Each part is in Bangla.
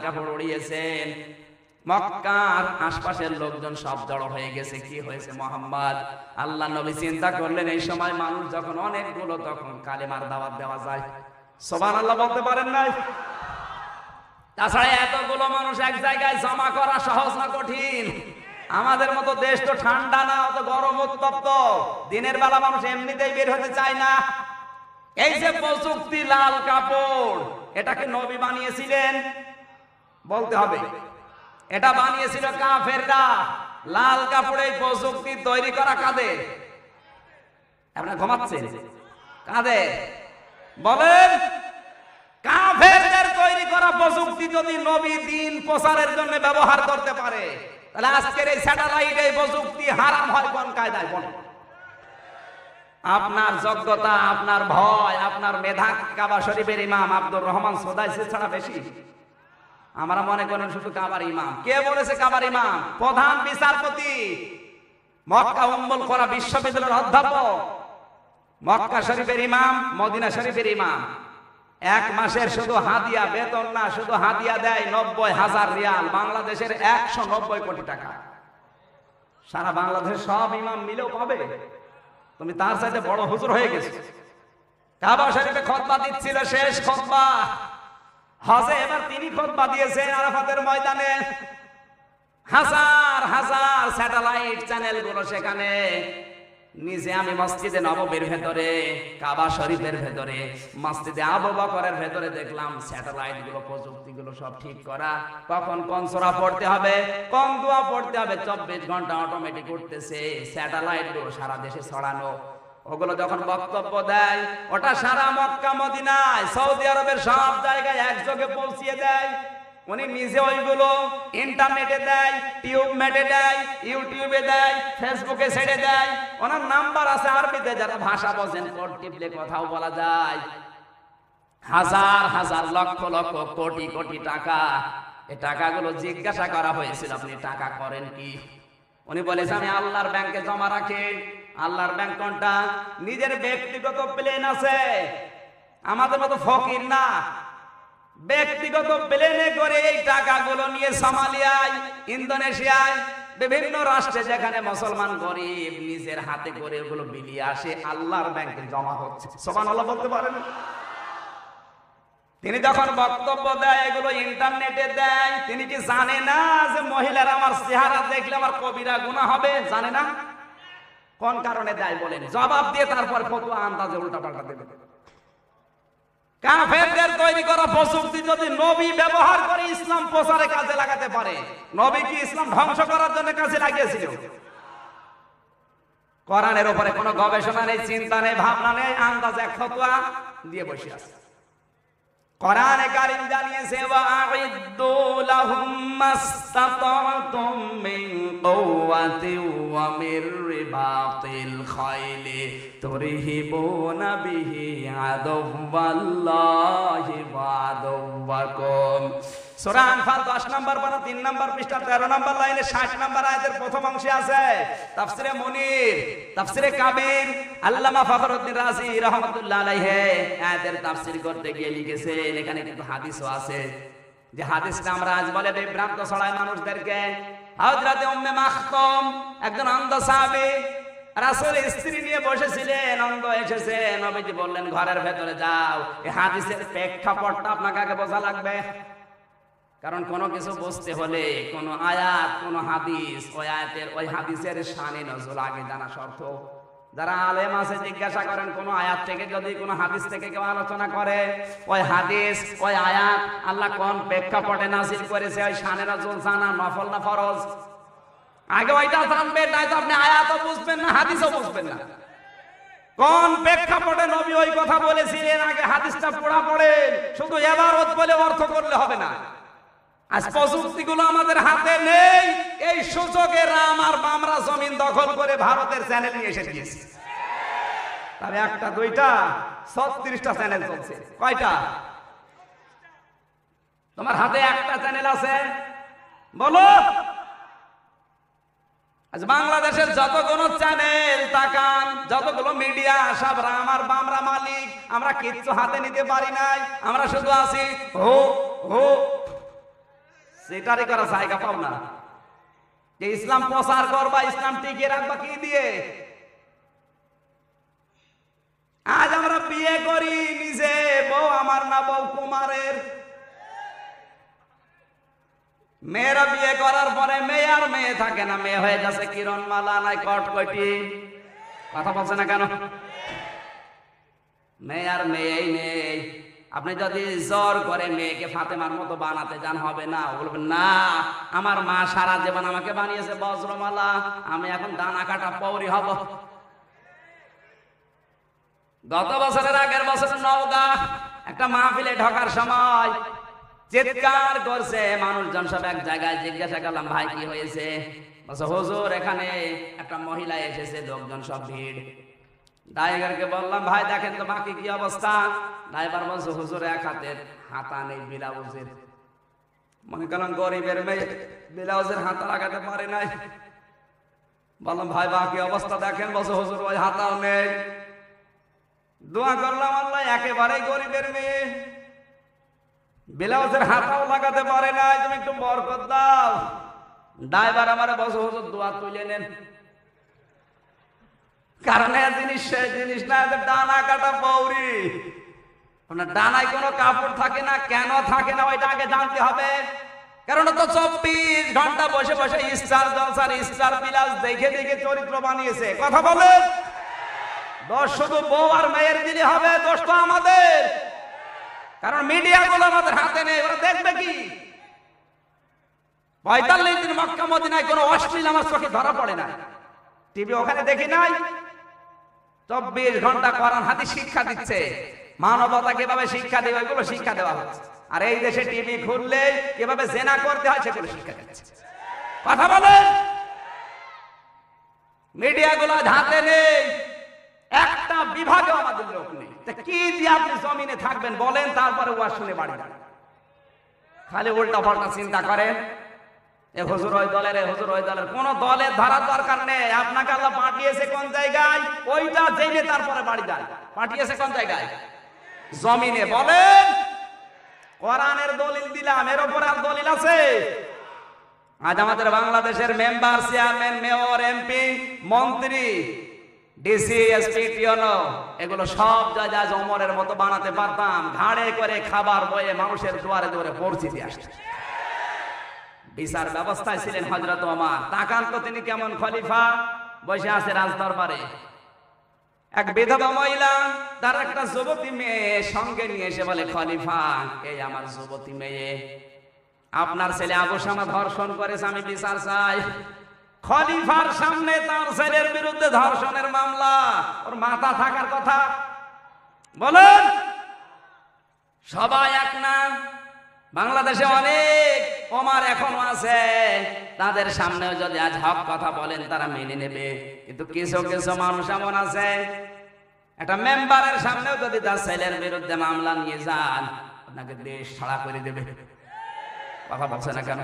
কাপড় উড়িয়েছেন। মক্কার আশপাশের লোকজন সব জড়ো হয়ে গেছে। কি হয়েছে মোহাম্মদ? আল্লাহ নবী চিন্তা করলেন এই সময় মানুষ যখন অনেকগুলো, তখন কালেমার দাওয়াত দেওয়া যায়। সুবহানাল্লাহ বলতে পারেন নাই? তাছাড়া এতগুলো মানুষ এক জায়গায় জমা করা সহজ না কঠিন? আমাদের মতো দেশ তো ঠান্ডা না, অত গরম উত্তপ্ত। দিনের বেলা মানুষ এমনিতেই বের হতে চায় না। এই যে প্রযুক্তি, লাল কাপড়, এটাকে নবী বানিয়েছিলেন? বলতে হবে। এটা বানিয়েছিল কাফেররা। লাল কাপড়ে প্রযুক্তি তৈরি করা কাদের? আপনারা ঘুমাচ্ছেন? কাদের বলেন? কাফেরদের তৈরি করা প্রযুক্তি যদি নবী দিন প্রচারের জন্য ব্যবহার করতে পারে, তাহলে আজকের এই স্যাটেলাইট, এই প্রযুক্তি হারাম হয় কোন কায়দায়? বলেন। আপনার যোগ্যতা, আপনার ভয়, আপনার মেধা কাবা শরীফের ইমাম আব্দুর রহমান সোদাইসি ছাড়া বেশি? আমরা মনে করেন শুধু কাবার ইমাম। কে বলেছে কাবার ইমাম? প্রধান বিচারপতি, মক্কা উম্মুল কোরা বিশ্ববিদ্যালয়ের অধ্যাপক, মক্কা শরীফের ইমাম, মদিনা শরীফের ইমাম। এক মাসের শুধু হাদিয়া, বেতন না, শুধু হাদিয়া দেয় 90,000 রিয়াল, বাংলাদেশের 190 কোটি টাকা। সারা বাংলাদেশের সব ইমাম মিলেও পাবে? তুমি তার চাইতে বড় হুজুর হয়ে গেছে। কাবা শরীফে খুতবা দিচ্ছিল, শেষ খুতবা। হজে এবার তিনি খুতবা দিয়েছেন আরাফাতের ময়দানে। হাজার হাজার স্যাটেলাইট চ্যানেল গুলো সেখানে। নিজে আমি মসজিদে নববীর ভেতরে, কাবা শরীফের ভেতরে, মসজিদে আবু বকরের ভেতরে দেখলাম স্যাটেলাইট গুলো, প্রযুক্তি গুলো সব ঠিক করা। কখন কোন সূরা পড়তে হবে, কোন দোয়া পড়তে হবে, 24 ঘন্টা অটোমেটিক উঠতেছে। স্যাটেলাইট গুলো সারা দেশে ছড়ানো। ওগুলো যখন বক্তব্য দেয়, ওটা সারা মক্কা মদিনায়, সৌদি আরবের সব জায়গায় একযোগে পৌঁছিয়ে দেয়। উনি নিজে ওইগুলো ইন্টারনেটে দেয়, টিউবমেটে দেয়, ইউটিউবে দেয়, ফেসবুকে ছেড়ে দেয়। ওনার নাম্বার আছে আরবিতে, যারা ভাষা বোঝেন কোড টিপলে কথাও বলা যায়। হাজার হাজার, লক্ষ লক্ষ, কোটি কোটি টাকা। এই টাকাগুলো জিজ্ঞাসা করা হয়েছিল, আপনি টাকা করেন কি? উনি বলেছে আমি আল্লাহর ব্যাংকে জমা রাখি। আল্লাহর ব্যাংক কোনটা? নিজের ব্যক্তিগত প্লেন আছে, আমাদের মতো ফকির না। ব্যক্তিগত প্লেনে করে এই টাকাগুলো নিয়ে সোমালিয়ায়, ইন্দোনেশিয়ায়, বিভিন্ন রাষ্ট্রে যেখানে মুসলমান গরিব, নিজের হাতে করে ওগুলো বিলিয়ে আসে, আল্লাহর ব্যাংকে জমা হচ্ছে। সুবহানাল্লাহ বলতে পারেন? তিনি যখন বক্তব্য দেয়, এগুলো ইন্টারনেটে দেয়। তিনি কি জানে না যে মহিলারা আমার চেহারা দেখলে আমার কবিরা গুনাহ হবে? জানে না? কোন কারণে দেয় বলেন? জবাব দিয়ে তারপর ফতোয়া আন্দাজে উল্টা পাল্টা দেবে। কাফেরদের তৈরি করা প্রযুক্তি যদি নবী ব্যবহার করে ইসলাম প্রচারে কাজে লাগাতে পারে, নবী কি ইসলাম ধ্বংস করার জন্য কাজে লাগিয়েছিল? কোরআনের উপরে কোনো গবেষণা নেই, চিন্তা নেই, ভাবনা নেই, আন্দাজে এক ফতোয়া দিয়ে বসে আছে। কোরআনে কারীম জানিয়েছে ওয়া'ইদ্দু লাহুম মাসতাতা'তুম মিন কুওয়াতিন ওয়া মির রিবাতিল খাইলি তুরহিবুনা বিহি আদুওয়াল্লাহি ওয়া আদুওয়াকুম। সূরা আনফাল 10 নম্বর পারা 3 নম্বর পৃষ্ঠা 13 নম্বর লাইনে 60 নম্বর আয়াতের প্রথম অংশে আছে। তাফসিরে মুনির, তাফসিরে কাবির, আল্লামা ফখরুদ্দিন রাজি রাহমাতুল্লাহ আলাইহি আয়াতের তাফসীর করতে গিয়ে লিখেছেন, এখানে কিন্তু হাদিসও আছে। যে হাদিসটা আমরা আজ বলে বিভ্রান্ত ছড়ায় মানুষদেরকে। হযরতে উম্মে মাখতুম, একজন অন্ধ সাহাবী, রাসূলের স্ত্রী নিয়ে বসেছিলেন, অন্ধ এসেছে। নবীজি বললেন ঘরের ভেতরে যাও। এই হাদিসের প্রেক্ষাপটটা আপনাকে আগে বোঝা লাগবে। কারণ কোনো কিছু বুঝতে হলে কোনো আয়াত, কোনো হাদিস, ওই আয়াতের ওই হাদিসের শানে নজুল আগে জানা শর্ত। যারা আলেম আছে জিজ্ঞাসা করেন, কোন আয়াত থেকে যদি কোনো হাদিস থেকে কেউ আলোচনা করে, ওই হাদিস, ওই আয়াত আল্লাহ কোন প্রেক্ষাপটে নাযিল করেছে, ওই শানে নজুল জানা নফল না ফরজ? আগে ওইটা জানবেন, নাই তো আপনি আয়াতও বুঝবেন না, হাদিসও বুঝবেন না। কোন প্রেক্ষাপটে নবী ওই কথা বলেছিলেন, আগে হাদিসটা পড়া পড়েন। শুধু ইবারত বলে অর্থ করলে হবে না। আজ প্রযুক্তিগুলো আমাদের হাতে নেই, এই সুযোগে রাম আর বামরা জমিন দখল করে ভারতের চ্যানেল নিয়ে এসে দিয়েছে। তবে একটা দুইটা 36টা চ্যানেল চলছে। কয়টা? তোমার হাতে একটা চ্যানেল আছে বলো? আজ বাংলাদেশের যতগুলো চ্যানেল তাকান, যতগুলো মিডিয়া, সব রাম আর বামরা মালিক। আমরা কিচ্ছু হাতে নিতে পারি নাই, আমরা শুধু আছি হো হো। সেটারই করা জায়গা পাও না। যে ইসলাম প্রচার করবা, ইসলাম টিকিয়ে রাখবা কি দিয়ে? আজ আমরা বিয়ে করি নিজে, বউ আমার না, বউ কুমারের। মেয়েরা বিয়ে করার পরে মেয়ে আর মেয়ে থাকে না, মেয়ে হয়ে যাচ্ছে কিরণমালা নাই কটকটি। কথা বলছে না কেন? মেয়ে আর মেয়েই নেই। আপনি যদি জোর করে মেয়েকে ফাতেমার মতো বানাতে যান হবে না। বলবেন না, আমার মা সারা জীবন আমাকে বানিয়েছে বজ্রমালা, আমি এখন দানা কাটা পৌরি হব। গত বছরের আগের বছর নওগাঁ একটা মাহফিলে ঢোকার সময় চিৎকার করছে মানুষজন, সব এক জায়গায়। জিজ্ঞাসা করলাম, ভাই কি হয়েছে? বলছে, হুজুর এখানে একটা মহিলা এসেছে, লোকজন সব ভিড়। ড্রাইভারকে বললাম, ভাই দেখেন তো বাকি কি অবস্থা? ড্রাইভার বলছে, হুজুর এক হাতের হাতা নেই ব্লাউজের। মনে করলাম গরিবের মেয়ে, ব্লাউজের হাতা লাগাতে পারে নাই। বললাম, ভাই বাকি অবস্থা দেখেন। বলছে, হুজুর ওই হাতাও নেই। দোয়া করলাম, আল্লাহ একেবারেই গরিবের মেয়ে, ব্লাউজের হাতাও লাগাতে পারে নাই, তুমি একটু বরকত দাও। ড্রাইভার আমার বলছে, হুজুর দোয়া তুলে নেন। কারণ এই জিনিস সেই জিনিস না, ডানা কাটা পৌরি। ডানায় কোনো কাপড় থাকে না, কেন থাকে না ওইটা আগে জানতে হবে। কারণ তো 24 ঘন্টা বসে বসে স্টার জলসার স্টার বিলাস দেখে দেখে চরিত্র বানিয়েছে। কথা বলেন, দোষ শুধু বউ আর মেয়ের দিলে হবে? দোষ তো আমাদের। কারণ মিডিয়া গুলো আমাদের হাতে নেই, ওরা দেখবে কি? 45 দিন মক্কা মদিনায় কোনো অশ্লীল আমার চোখে ধরা পড়ে না, টিভি ওখানে দেখি নাই। 24 ঘন্টা কোরআন হাদিস শিক্ষা দিচ্ছে, মানবতা কিভাবে শিক্ষা দেবে ওইগুলো শিক্ষা দেওয়া হচ্ছে। আর এই দেশে টিভি খুললে কিভাবে জেনা করতে হয় সেগুলো শিক্ষা দিচ্ছে। কথা বলেন, মিডিয়া গুলো হাতে নেই, একটা বিভাগে আমাদের লোক নেই। কি দিয়ে আপনি জমিনে থাকবেন বলেন? তারপরে ওয়াজ শুনে বাড়ি যান, খালি উল্টা পাল্টা চিন্তা করেন। এ হুজুর ওই দলের, এ হুজুর ওই দলের। কোন দলের ধরার দরকার নেই। আপনাকে আল্লাহ পাঠিয়েছে কোন জায়গায়, ওইটা জেনে তারপরে বাড়ি যান। পাঠিয়েছে কোন জায়গায়? জমিনে। বলেন, কোরআনের দলিল দিলাম, এর উপর আর দলিল আছে? আজ আমাদের বাংলাদেশের মেম্বার, চেয়ারম্যান, মেয়র, এমপি, মন্ত্রী, ডিসি, এসপি, টিওনো, এগুলো সব যা ওমরের মতো বানাতে পারতাম। ঘাড়ে করে খাবার বয়ে মানুষের দুয়ারে দুয়ারে পৌঁছে আসছে। বিচার ব্যবস্থায় ছিলেন হযরত ওমর। তাকান তো তিনি কেমন খলিফা, বসে আছে রাজদরবারে। এক বিধবা মহিলা তার একটা যুবতী মেয়ে সঙ্গে নিয়ে এসে বলে, খলিফা এই আমার যুবতী মেয়ে, আপনার ছেলে আবু শামা ধর্ষণ করেছে, আমি বিচার চাই। খলিফার সামনে তার ছেলের বিরুদ্ধে ধর্ষণের মামলা, ওর মাথা থাকার কথা? বলেন, সবাই এক না? বাংলাদেশে অনেক ওমর এখনো আছে, তাদের সামনেও যদি আজ হক কথা বলেন তারা মেনে নেবে। কিন্তু কিছু কিছু মানুষ এমন আছে, একটা মেম্বারের সামনেও যদি তার ছেলের বিরুদ্ধে মামলা নিয়ে যান, আপনাকে দেশ ছাড়া করে দেবে। কথা বলছে না কেন?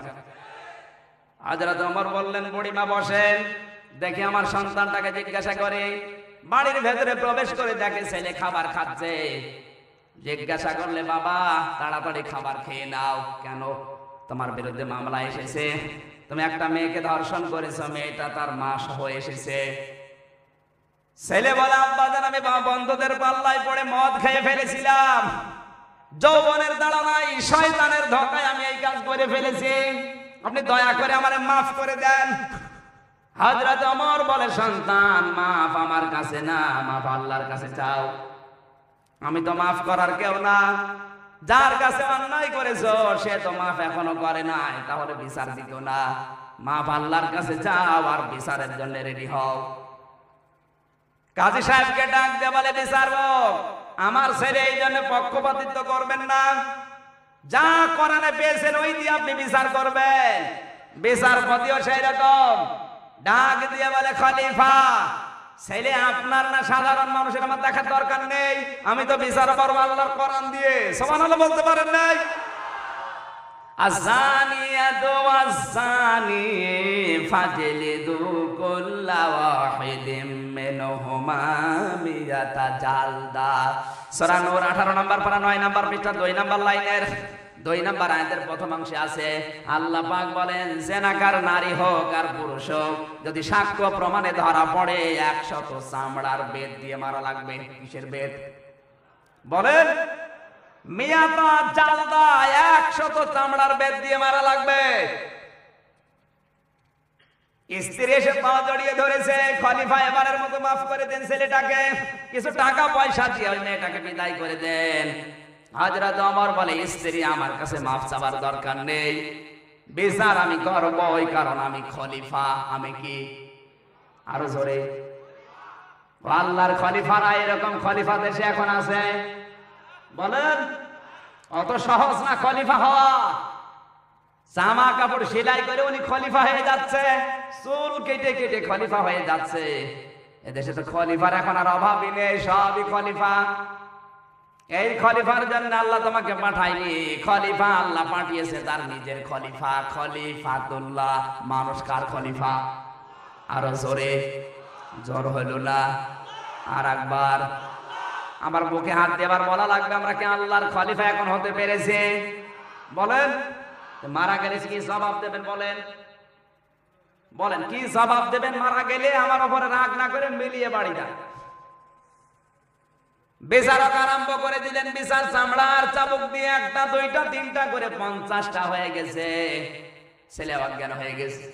হযরত ওমর বললেন, বুড়িমা বসেন, দেখি আমার সন্তানটাকে। জিজ্ঞাসা করে, বাড়ির ভেতরে প্রবেশ করে দেখে ছেলে খাবার খাচ্ছে। জিজ্ঞাসা করলে, বাবা তাড়াতাড়ি খাবার খেয়ে নাও, কেন? তোমার বিরুদ্ধে মামলা এসেছে, তুমি একটা মেয়েকে ধর্ষণ করেছো, মেয়েটা তার মা সহ এসেছে। ছেলে বলে, আব্বাজান আমি বন্ধুদের পাল্লায় পড়ে মদ খেয়ে ফেলেছিলাম, যৌবনের দাঁড়ানায় শয়তানের ধোঁকায় আমি এই কাজ করে ফেলেছি, আপনি দয়া করে আমারে মাফ করে দেন। হযরত ওমর বলে, সন্তান মাফ আমার কাছে না, মাফ আল্লাহর কাছে চাও। আমি তো মাফ করার কেউ না, যার কাছে অন্যায় করেছো সে তো মাফ এখনো করে নাই, তাহলে বিচার দিত না। মাফ আল্লাহর কাছে চাও আর বিচারের জন্য রেডি হও। কাজী সাহেবকে ডাক দিয়ে বলে, বিচারক আমার ছেলে এই জন্য পক্ষপাতিত্ব করবেন না, যা কোরআনে পেয়েছেন ওই দিয়ে আপনি বিচার করবেন। বিচারপতিও সেই রকম ডাক দিয়ে বলে, খলিফা ছেলে আপনার না সাধারণ মানুষের আমার দেখার দরকার নেই, আমি তো বিচার করবো আল্লাহর কোরআন দিয়ে। সুবহানাল্লাহ বলতে পারেন নাই? আযানিয়াতু ওয়াজ্জানি ফাজলিদু কুল্লা ওয়াহিদিম মিনহুমা মিয়াতা জালদা। সূরা নূর 18 নম্বর পারা 9 নম্বর পৃষ্ঠা 2 নম্বর লাইনের 2 নম্বর আয়াতের প্রথম অংশে আছে আল্লাহ পাক বলেন জেনাকার নারী হোক আর পুরুষ হোক যদি সাক্ষ্য প্রমাণে ধরা পড়ে 100 চামড়ার বেত দিয়ে মারা লাগবে। কিসের বেত বলেন? মিয়াতা জালদা 100 চামড়ার বেত দিয়ে মারা লাগবে। স্ত্রী এসে পা জড়িয়ে ধরেছে, খলিফা এবারের মতো মাফ করে দেন ছেলেটাকে, কিছু টাকা পয়সা দিয়ে ওই মেয়েটাকে বিদায় করে দেন। হযরত ওমর বলে স্ত্রী আমার কাছে মাফ চাওয়ার দরকার নেই, বিচার আমি করব, ওই কারণ আমি খলিফা। আমি কি? আরো জোরে। আল্লাহর খলিফারা এরকম খলিফা দেশে এখন আছে? বলেন, অত সহজ না খলিফা হওয়া। জামা কাপড় সেলাই করে উনি খলিফা হয়ে যাচ্ছে, চুল কেটে কেটে খলিফা হয়ে যাচ্ছে। এদেশে তো খলিফার এখন আর অভাবই নেই, সবই খলিফা। এই খলিফার জন্য আল্লাহ তোমাকে পাঠায়নি, খলিফা আল্লাহ পাঠিয়েছে তার নিজের খলিফা, খলিফাতুল্লাহ। মানুষ কার খলিফা? আরো জোরে। জোর হইল না? আর একবার আমার বুকে হাত দেবার বলা লাগবে আমরা কি আল্লাহর খলিফা এখন হতে পেরেছি? বলেন, মারা গেলে কি জবাব দেবেন? বলেন বলেন কি জবাব দেবেন? মারা গেলে আমার উপরে রাগ না করে মিলিয়ে বাড়ি যান। বিচারক আরম্ভ করে দিলেন, বিচার চামড়ার চাবুক দিয়ে 1টা 2টা 3টা করে 50টা হয়ে গেছে। ছেলে অজ্ঞান হয়ে গেছে।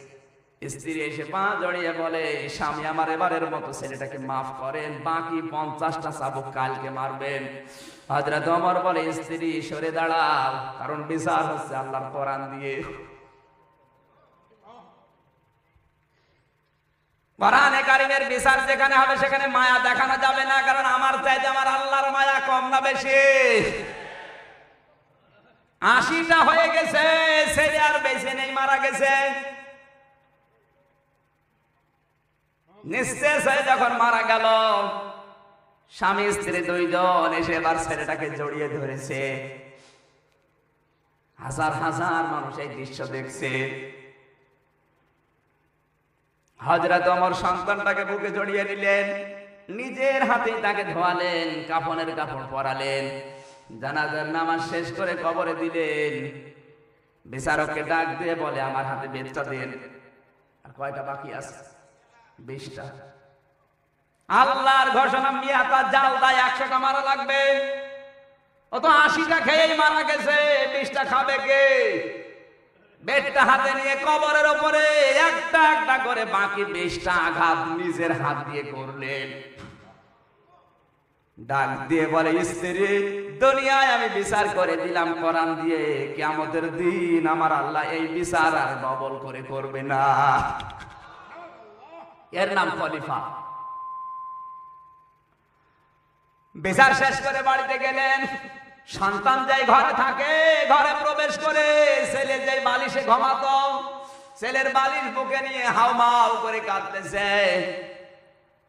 স্ত্রী এসে পা জড়িয়ে বলে স্বামী আমার এবারের মতো ছেলেটাকে মাফ করেন, বাকি 50টা চাবুক কালকে মারবেন। হযরত ওমর বলে স্ত্রী সরে দাঁড়াও, কারণ বিচার হচ্ছে আল্লাহর কোরআন দিয়ে। কোরআনে কারীমের বিচার যেখানে হবে সেখানে মায়া দেখানো যাবে না, কারণ আমার চাইতে আমার আল্লাহর মায়া কম না বেশি? 80টা হয়ে গেছে, ছেলে আর বেঁচে নেই, মারা গেছে। নিঃশেষ হয়ে যখন মারা গেল, স্বামী স্ত্রী 2 জন এসে এবার ছেলেটাকে জড়িয়ে ধরেছে। হাজার হাজার মানুষ এই দৃশ্য দেখছে। হযরত ওমর সন্তানটাকে বুকে জড়িয়ে নিলেন, নিজের হাতেই তাকে ধোয়ালেন, কাফনের কাপড় পরালেন, জানাজার নামাজ শেষ করে কবরে দিলেন। বিচারককে ডাক দিয়ে বলে আমার হাতে বেতটা দেন। আর কয়টা বাকি আছে? 20টা। আল্লাহর ঘোষণা মিয়াতা জালদা 100টা মারা লাগবে। ও তো 80টা খেয়েই মারা গেছে, 20টা খাবে কে? বেতটা হাতে নিয়ে কবরের উপরে একটা একটা করে বাকি 20টা আঘাত নিজের হাত দিয়ে করলেন। ডাক দিয়ে বলে স্ত্রী দুনিয়ায় আমি বিচার করে দিলাম কোরআন দিয়ে, কিয়ামতের দিন আমার আল্লাহ এই বিচার আর ডবল করে করবে না। এর নাম খলিফা। বিচার শেষ করে বাড়িতে গেলেন। সন্তান যাই ঘরে থাকে, ঘরে প্রবেশ করে ছেলে যাই বালিশে ঘুমাতো, ছেলের বালিশ বুকে নিয়ে হাউমাউ করে কাঁদতেছে।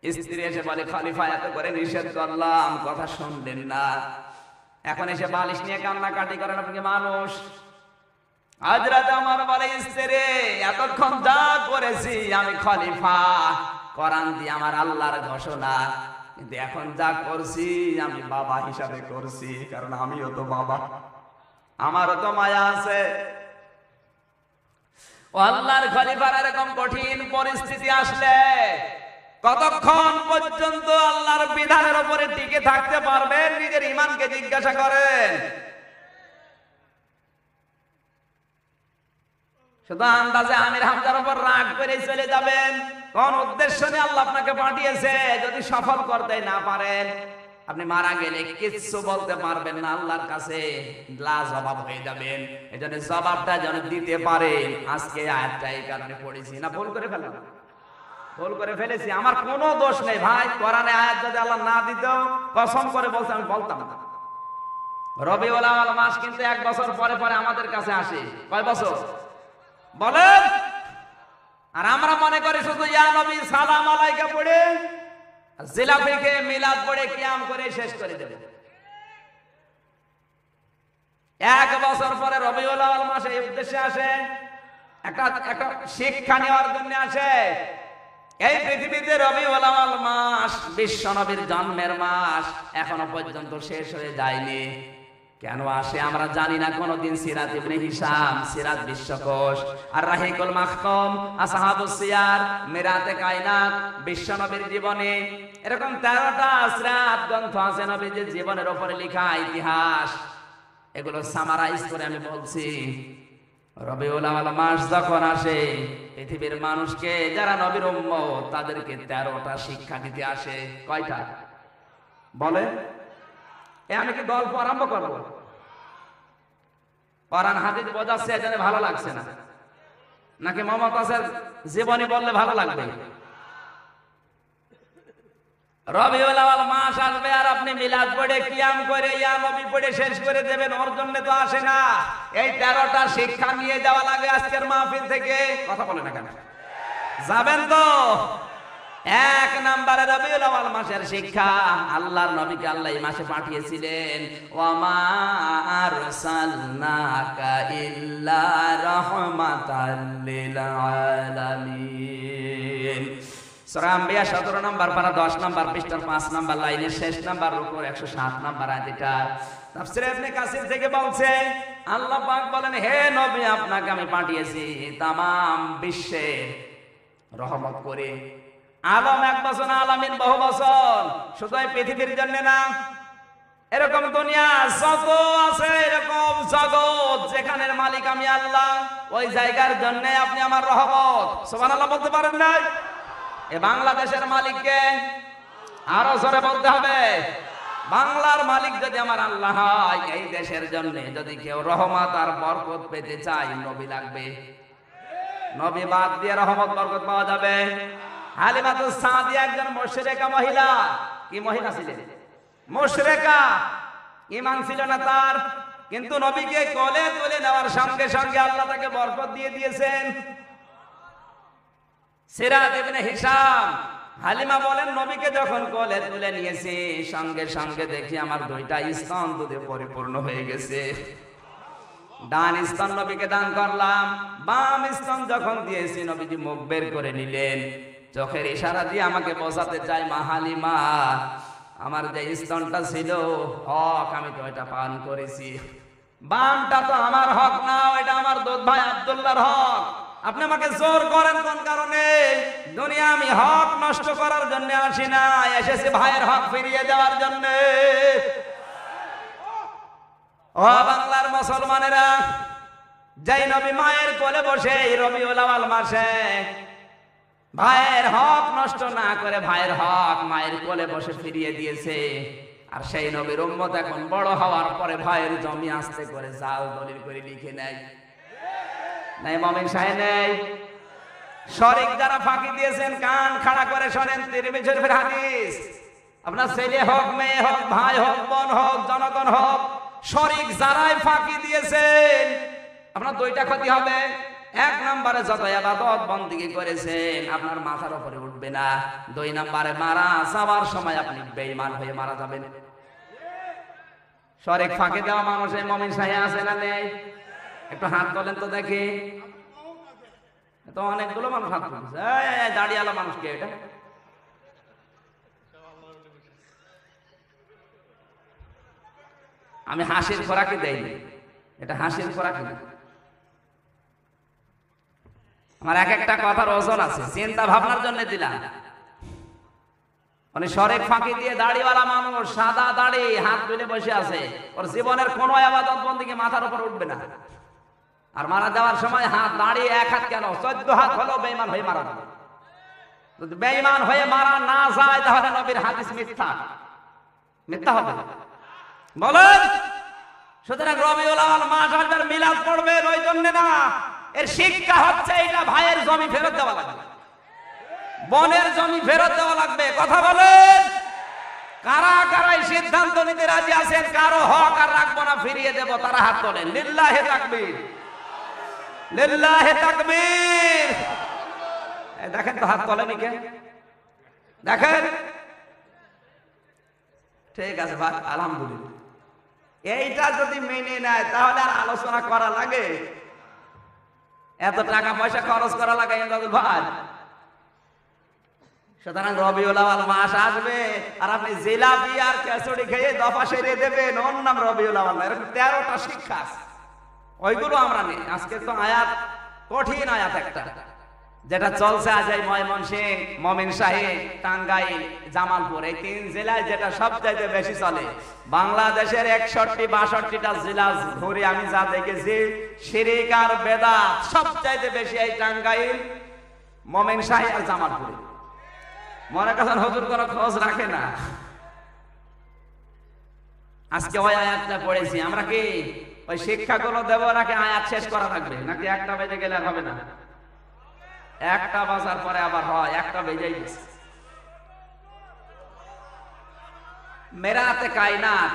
স্ত্রী এসে বলে খলিফা এত করে নিষেধ করলাম, কথা শুনলেন না, এখন এসে বালিশ নিয়ে কান্নাকাটি করেন আপনি মানুষ? হযরত ওমর বলে স্ত্রী এতক্ষণ যা করেছি আমি খলিফা, কোরআন দিয়ে আমার আল্লাহর ঘোষণা, কিন্তু এখন যা করছি আমি বাবা হিসাবে করছি, কারণ আমিও তো বাবা, আমারও তো মায়া আছে। ও আল্লাহর খলিফার এরকম কঠিন পরিস্থিতি আসলে কতক্ষণ পর্যন্ত আল্লাহর বিধানের উপরে টিকে থাকতে পারবেন? নিজের ঈমানকে জিজ্ঞাসা করেন। শুধু আন্দাজে আমির হামজার উপর রাগ করে চলে যাবেন, কোন উদ্দেশ্য নিয়ে আল্লাহ আপনাকে পাঠিয়েছে যদি সফল করতে না পারেন, আপনি মারা গেলে কিচ্ছু বলতে পারবেন না, আল্লাহর কাছে লাজবাব হয়ে যাবেন। এজন্য জবাবটা যেন দিতে পারেন। আজকে আয়াতটা এই কারণে পড়েছি, না ভুল করে ফেললাম? ভুল করে ফেলেছি, আমার কোনো দোষ নেই ভাই। কোরআনে আয়াত যদি আল্লাহ না দিত, কসম করে বলতে আমি বলতাম না। রবিউল আউয়াল মাস কিন্তু 1 বছর পরে পরে আমাদের কাছে আসে। কয় বছর বলেন? আর আমরা মনে করি শুধু ইয়া নবী সালাম আলাইকা পড়ে জিলাফিকে মিলাদ পড়ে কিয়াম করে শেষ করে দেব। 1 বছর পরে রবিউল আউয়াল মাসে এই উদ্দেশ্যে আসে, একটা শিক্ষা নেওয়ার জন্য আসে। এই পৃথিবীতে রবিউল আউয়াল মাস বিশ্ব নবীর জন্মের মাস, এখনো পর্যন্ত শেষ হয়ে যায়নি। কেন আসে আমরা জানি না কোনদিন। সিরাত ইবনে হিশাম, সিরাত বিশ্বকোষ, আর রাহিকুল মাখতুম, আসহাবুস সিয়ার, মিরাতে কায়নাত, বিশ্বনবীর জীবনে, এরকম 13টা সিরাত গ্রন্থ আছে নবীজির জীবনের উপরে লেখা ইতিহাস। এগুলো সামারাইজ করে আমি বলছি, রবিউল আউয়াল মাস যখন আসে পৃথিবীর মানুষকে যারা নবীর উম্মত তাদেরকে 13টা শিক্ষা দিতে আসে। কয়টা বলে? আমি কি গল্প আরম্ভ করবো? কোরআন হাদিস বোঝাচ্ছে এজন্য ভালো লাগছে না, নাকি মমতাজের জীবনী বললে ভালো লাগবে? রবিউল আউয়াল মাস আসবে আর আপনি মিলাদ পড়ে কিয়াম করে ইয়া নবী পড়ে শেষ করে দেবেন, ওর জন্য তো আসে না। এই 13টা শিক্ষা নিয়ে যাওয়া লাগে আজকের মাহফিল থেকে। কথা বলে না কেন? যাবেন তো? 1 নম্বরে রবিউল আউয়াল মাসের শিক্ষা, আল্লাহর নবীকে আল্লাহ এই মাসে পাঠিয়েছিলেন। ওয়া মা আরসালনাকা ইল্লা রাহমাতাল লিল আলামিন। সূরা আম্বিয়া 17 নম্বর পারা 10 নম্বর পৃষ্ঠার 5 নম্বর লাইনের শেষ নম্বর রুকুর 107 নম্বর আয়াতটা তাফসীরে ইবনে কাসির থেকে বলছে, আল্লাহ পাক বলেন, হে নবী আপনাকে আমি পাঠিয়েছি তামাম বিশ্বে রহমত করে। আলম এক বছর, আলামিন বহু বছর, শুধু এই পৃথিবীর জন্য না। এরকম দুনিয়া যত আছে, এরকম জগৎ যেখানের মালিক আমি আল্লাহ, ওই জায়গার জন্য আপনি আমার রহমত। সুবহানাল্লাহ বলতে পারেন না? এ বাংলাদেশের মালিককে আরো জোরে বলতে হবে। বাংলার মালিক যদি আমার আল্লাহ হয়, এই দেশের জন্য যদি কেউ রহমত আর বরকত পেতে চায়, নবী লাগবে। নবী বাদ দিয়ে রহমত বরকত পাওয়া যাবে? হালিমাতুস সাদিয়া একজন মুশরিকা মহিলা। কি মহিলা ছিলেন? মুশরিকা, ঈমান ছিল না তার, কিন্তু নবীকে কোলে তুলে নেওয়ার সঙ্গে সঙ্গে আল্লাহ তাকে বরকত দিয়ে দিয়েছেন। সিরাত ইবনে হিশাম, হালিমা বলেন, নবীকে যখন কোলে তুলে নিয়েছি সঙ্গে সঙ্গে দেখি আমার 2টা স্তন দুধে পরিপূর্ণ হয়ে গেছে। ডান স্তন নবীকে দান করলাম, বাম স্তন যখন দিয়েছি নবীজি মুখ বের করে নিলেন। চোখের ইশারা দিয়ে আমাকে বোঝাতে চাই, মা হালিমা, আমার যে স্তনটা ছিল হক, আমি তো এটা পান করেছি। বামটা তো আমার হক না, এটা আমার দুধ ভাই আব্দুল্লাহর হক। আপনি আমাকে জোর করেন কোন কারণে? দুনিয়া আমি হক নষ্ট করার জন্য আসি না, এসেছি ভাইয়ের হক ফিরিয়ে দেওয়ার জন্য। ও বাংলার মুসলমানেরা, যেই নবী মায়ের কোলে বসে এই রবিউল আউয়াল মাসে ভাইয়ের হক নষ্ট না করে ভাইয়ের হক মায়ের কোলে বসে ফিরিয়ে দিয়েছে, আর সেই নবীর উম্মত এখন বড় হওয়ার পরে ভাইয়ের জমি আস্তে করে জাল দলিল করে লিখে নেয়। নাই মুমিন সাহেব নেই। শরীক যারা ফাঁকি দিয়েছেন, কান খাড়া করে শোনেন, তিরমিজি শরীফের হাদিস। আপনার ছেলে হোক, মেয়ে হোক, ভাই হোক, বোন হোক, জনগণ হোক, শরীক যারাই ফাঁকি দিয়েছেন, আপনার 2টা ক্ষতি হবে। 1 নম্বরে যত ইবাদত বন্দেগী করেছেন আপনার মাথার উপরে উঠবে না। 2 নম্বরে মারা যাওয়ার সময় আপনি বেঈমান হয়ে মারা যাবেন। শরীক ফাঁকি দেওয়া মানুষ এই মুমিন সাহেব আছে না নেই? একটু হাত তোলেন তো দেখি। তো অনেকগুলো মানুষ হাত তুলছে। দাড়িওয়ালা মানুষকে এটা আমি হাসির খোরাকি দেইনি, এটা হাসির খোরাকি না। আমার এক একটা কথার ওজন আছে, চিন্তা ভাবনার জন্য দিলাম। মানে শরীক ফাঁকি দিয়ে দাড়িওয়ালা মানুষ, সাদা দাড়ি, হাত তুলে বসে আছে, ওর জীবনের কোনো ইবাদত বন্দেগী মাথার উপর উঠবে না। আর মারা যাওয়ার সময় হাত দাঁড়িয়ে 1 হাত কেন 14 হাত হলেও বেঈমান হয়ে মারা যাবে। যদি বেঈমান হয়ে মারা না যায় তাহলে নবীর হাদিস মিথ্যা, মিথ্যা হবে। বলেন, সুতরাং রবিউল আউয়াল মাস আসবে, মিলাদ পড়বেন ওই জন্য না। এর শিক্ষা হচ্ছে এটা, ভাইয়ের জমি ফেরত দেওয়া লাগবে, বনের জমি ফেরত দেওয়া লাগবে। কথা বলেন, কারা কারা এই সিদ্ধান্ত নিতে রাজি আছেন কারো হক আর রাখবো না, ফিরিয়ে দেব? তারা হাত তোলেন। লিল্লাহি তাকবীর, লিল্লাহি তাকবীর। দেখেন তো হাত তোলেনি কে? দেখেন। ঠিক আছে ভাই, আলহামদুলিল্লাহ। এইটা যদি মেনে নেয় তাহলে আর আলোচনা করা লাগে? এত টাকা পয়সা খরচ করা লাগে ইমদাদুল ভাই? সুতরাং রবিউল আউয়াল মাস আসবে আর আপনি জিলাপি আর খিচুড়ি খেয়ে দফা সেরে দেবেন, ওর নাম রবিউল আউয়াল না। এরকম 13টা শিক্ষা আছে, ওইগুলো আমরা নেই। আজকে তো আয়াত, কঠিন আয়াত একটা, যেটা চলছে আজ এই ময়মনসিংহ, মমিনশাহী, টাঙ্গাইল, জামালপুর, এই 3 জেলায় যেটা সবচাইতে বেশি চলে। বাংলাদেশের 61-62টা জেলা ঘুরে আমি যা দেখেছি, শিরক আর বেদাত সবচাইতে বেশি এই টাঙ্গাইল, মমিনশাহী আর জামালপুরে। মনে করেন হুজুর কোনো খোঁজ রাখে না। আজকে ওই আয়াতটা পড়েছি আমরা, কি ওই শিক্ষাগুলো দেবো নাকি আয়াত শেষ করা থাকবে, নাকি 1টা বেজে গেলে আর হবে না? 1টা বাজার পরে আবার হয়, 1টা বেজেই গেছে। মেরাতে কায়নাত,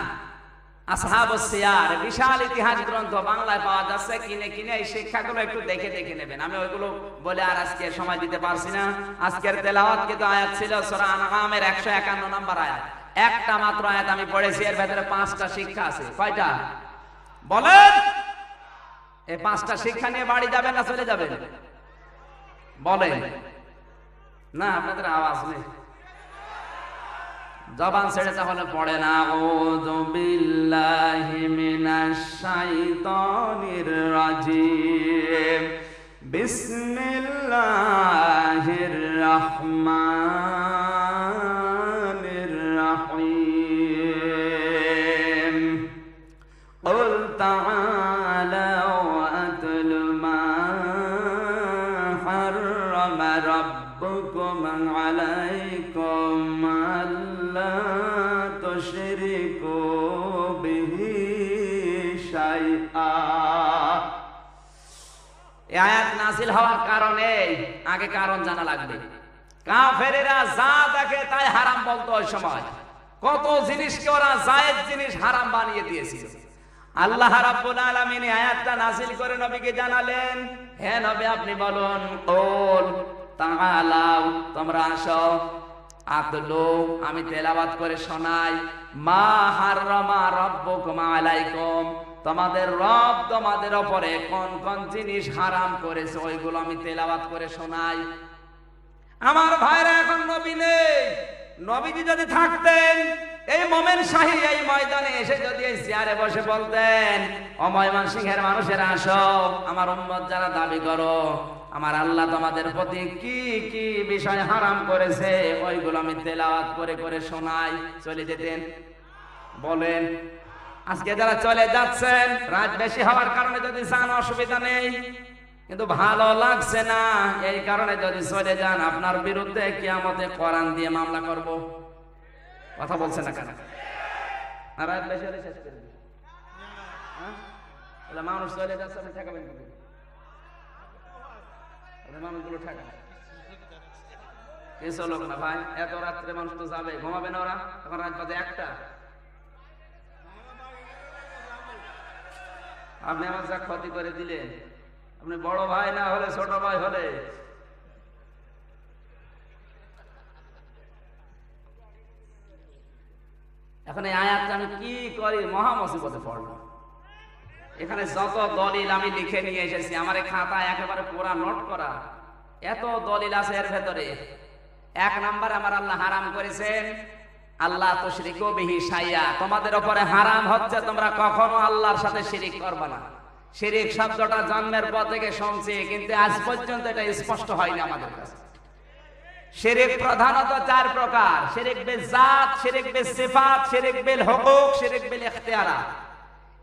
আসহাবুস সিয়ার, বিশাল ইতিহাস গ্রন্থ বাংলায় পাওয়া যাচ্ছে, কিনে কিনে এই শিক্ষাগুলো একটু দেখে দেখে নেবেন। আমি ওইগুলো বলে আর আজকে সময় দিতে পারছি না। আজকের তেলাওয়াত কিন্তু আয়াত ছিল সূরা আনআমের 151 নম্বর আয়াত। একটা মাত্র আয়াত আমি পড়েছি, এর ভেতরে 5টা শিক্ষা আছে। কয়টা বলেন? এই 5টা শিক্ষা নিয়ে বাড়ি যাবেন না চলে যাবেন? বলেন না, আপনাদের আওয়াজ নেই, জবান ছেড়ে তাহলে পড়েন। আউযু বিল্লাহি মিনাশ শাইতানির রাজিম, বিসমিল্লাহির রাহমানির রাহিম। কুল তাআলাউ আতলু মা হাররামা রাব্বুকুম আলাইকুম আল্লা তুশরিকু বিহি শাইআ। এই আয়াত নাযিল হওয়ার কারণে আগে কারণ জানা লাগবে। কাফেরেরা যা দেখে তাই হারাম বলতো ওই সময়। কত জিনিসকে ওরা জায়েজ জিনিস হারাম বানিয়ে দিয়েছিল। আল্লাহ রাব্বুল আলামিন এই আয়াতটা নাযিল করে নবীকে জানালেন, হে নবী আপনি বলুন, কুল তাআলাউ, তোমরা আসো, আতলু, আমি তেলাওয়াত করে শোনাই, মা হাররামা রাব্বুকুম আলাইকুম, তোমাদের রব তোমাদের উপরে কোন কোন জিনিস হারাম করেছে ওইগুলো আমি তেলাওয়াত করে শোনাই। আমার ভাইরা এখন নবী নেই। নবীজি যদি থাকতেন এই মমিনশাহী এই ময়দানে এসে যদি এই চেয়ারে বসে বলতেন, ও ময়মনসিংহের মানুষেরা আসো, আমার উম্মত যারা দাবি করো, আমার আল্লাহ তোমাদের প্রতি কি কি বিষয় হারাম করেছে ওইগুলো আমি তেলাওয়াত করে করে শোনাই, চলে যেতেন? বলেন। আজকে যারা চলে যাচ্ছেন, রাত বেশি হওয়ার কারণে যদি যান অসুবিধা নেই, কিন্তু ভালো লাগছে না এই কারণে যদি চলে যান, আপনার বিরুদ্ধে কিয়ামতে কোরআন দিয়ে মামলা করব। কথা বলছে না কেন? রাত বেশি হলে শেষ করে দিন। মানুষ চলে যাচ্ছে, আপনি ঠেকাবেন কি? মানুষগুলো ঠেকান কিছু লোক না ভাই, এত রাত্রে মানুষ তো যাবে, ঘুমাবে না ওরা, তখন রাত বাজে 1টা। আপনি আমার যা ক্ষতি করে দিলেন, আপনি বড় ভাই না হলে ছোট ভাই হলে এখন এই আয়াতটা আমি কি করি, মহা মুসিবতে পড়লাম। এখানে যত দলিল আমি লিখে নিয়ে এসেছি, আমার খাতায় একেবারে পুরা নোট করা, এত দলিল আছে এর ভেতরে। 1 নম্বরে আমার আল্লাহ হারাম করেছেন, আল্লাহ তুশরিকু বিহি শাইআ, তোমাদের উপরে হারাম হচ্ছে তোমরা কখনো আল্লাহর সাথে শিরিক করবে না। শিরিক শব্দটা জন্মের পর থেকে শুনছি, কিন্তু আজ পর্যন্ত এটা স্পষ্ট হয়নি আমাদের কাছে। শিরিক প্রধানত 4 প্রকার: শিরিক বিল জাত, শিরিক বিল সিফাত, শিরিক বিল হুকুক, শিরিক বিল ইখতিয়ারাত।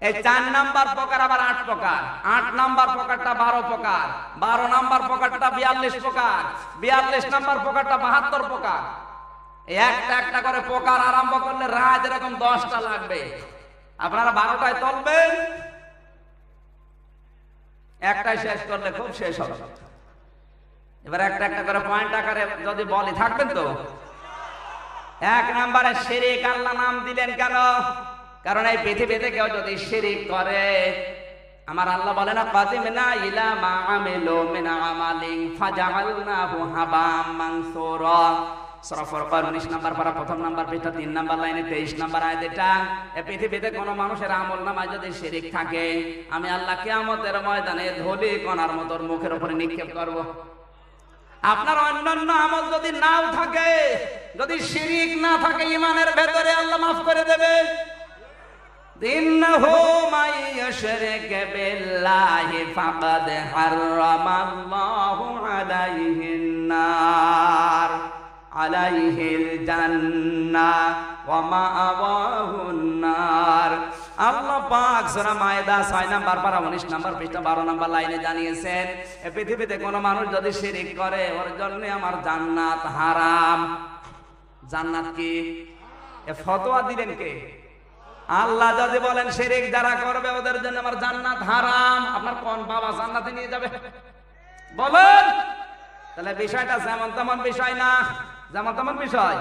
এই 4 নাম্বার প্রকার আবার 8 প্রকার। 8 নাম্বার প্রকারটা 12 প্রকার, 12 নাম্বার প্রকারটা 42 প্রকার, 42 নাম্বার প্রকারটা 72 প্রকার। একটা একটা করে প্রকার আরম্ভ করলে রাত এরকম 10টা লাগবে। আপনারা 12টায় তুলবেন, একটাই শেষ করলে খুব শেষ হবে। এবার একটা একটা করে পয়েন্ট আকারে যদি বলি, থাকবেন তো? 1 নম্বরে শিরিক, আল্লাহ নাম দিলেন কেন? কারণ এই পৃথিবীতে কেউ যদি শিরিক করে, আমার আল্লাহ বলে না, কাদিমনা ইলা মা আমিলু মিন আমালিন ফাজআলনাহু হাবাম মানসুরা। সূরা ফুরকান 19 নম্বর পারা 1ম নম্বর পৃষ্ঠা 3 নম্বর লাইনে 23 নম্বর আয়াত। এটা এই পৃথিবীতে কোন মানুষের আমলনামায় যদি শিরিক থাকে, আমি আল্লাহ কিয়ামতের ময়দানে ধুলি কণার মতো মুখের উপরে নিক্ষেপ করব। আপনার অন্যান্য আমল যদি নাও থাকে, যদি শিরিক না থাকে ইমানের ভেতরে, আল্লাহ মাফ করে দেবে। ইন্নাহু মান ইউশরিক বিল্লাহি ফাকাদ হারামাল্লাহু আলাইহিন নার আলাইহিল জান্নাহ ওয়া মাআওয়াহুন নার। আল্লাহ পাক সূরা মায়েদা 6 নাম্বার পারা 19 নাম্বার পৃষ্ঠা 12 নাম্বার লাইনে জানিয়েছেন, এই পৃথিবীতে কোন মানুষ যদি শিরক করে ওর জন্য আমার জান্নাত হারাম। জান্নাত কি? এ ফতোয়া দিলেন কে? আল্লাহ যদি বলেন শিরক যারা করবে ওদের জন্য আমার জান্নাত হারাম, আপনার কোন বাবা জান্নাতে নিয়ে যাবে বলেন? তাহলে বিষয়টা যেমন তেমন বিষয় না, যেমন তেমন বিষয়।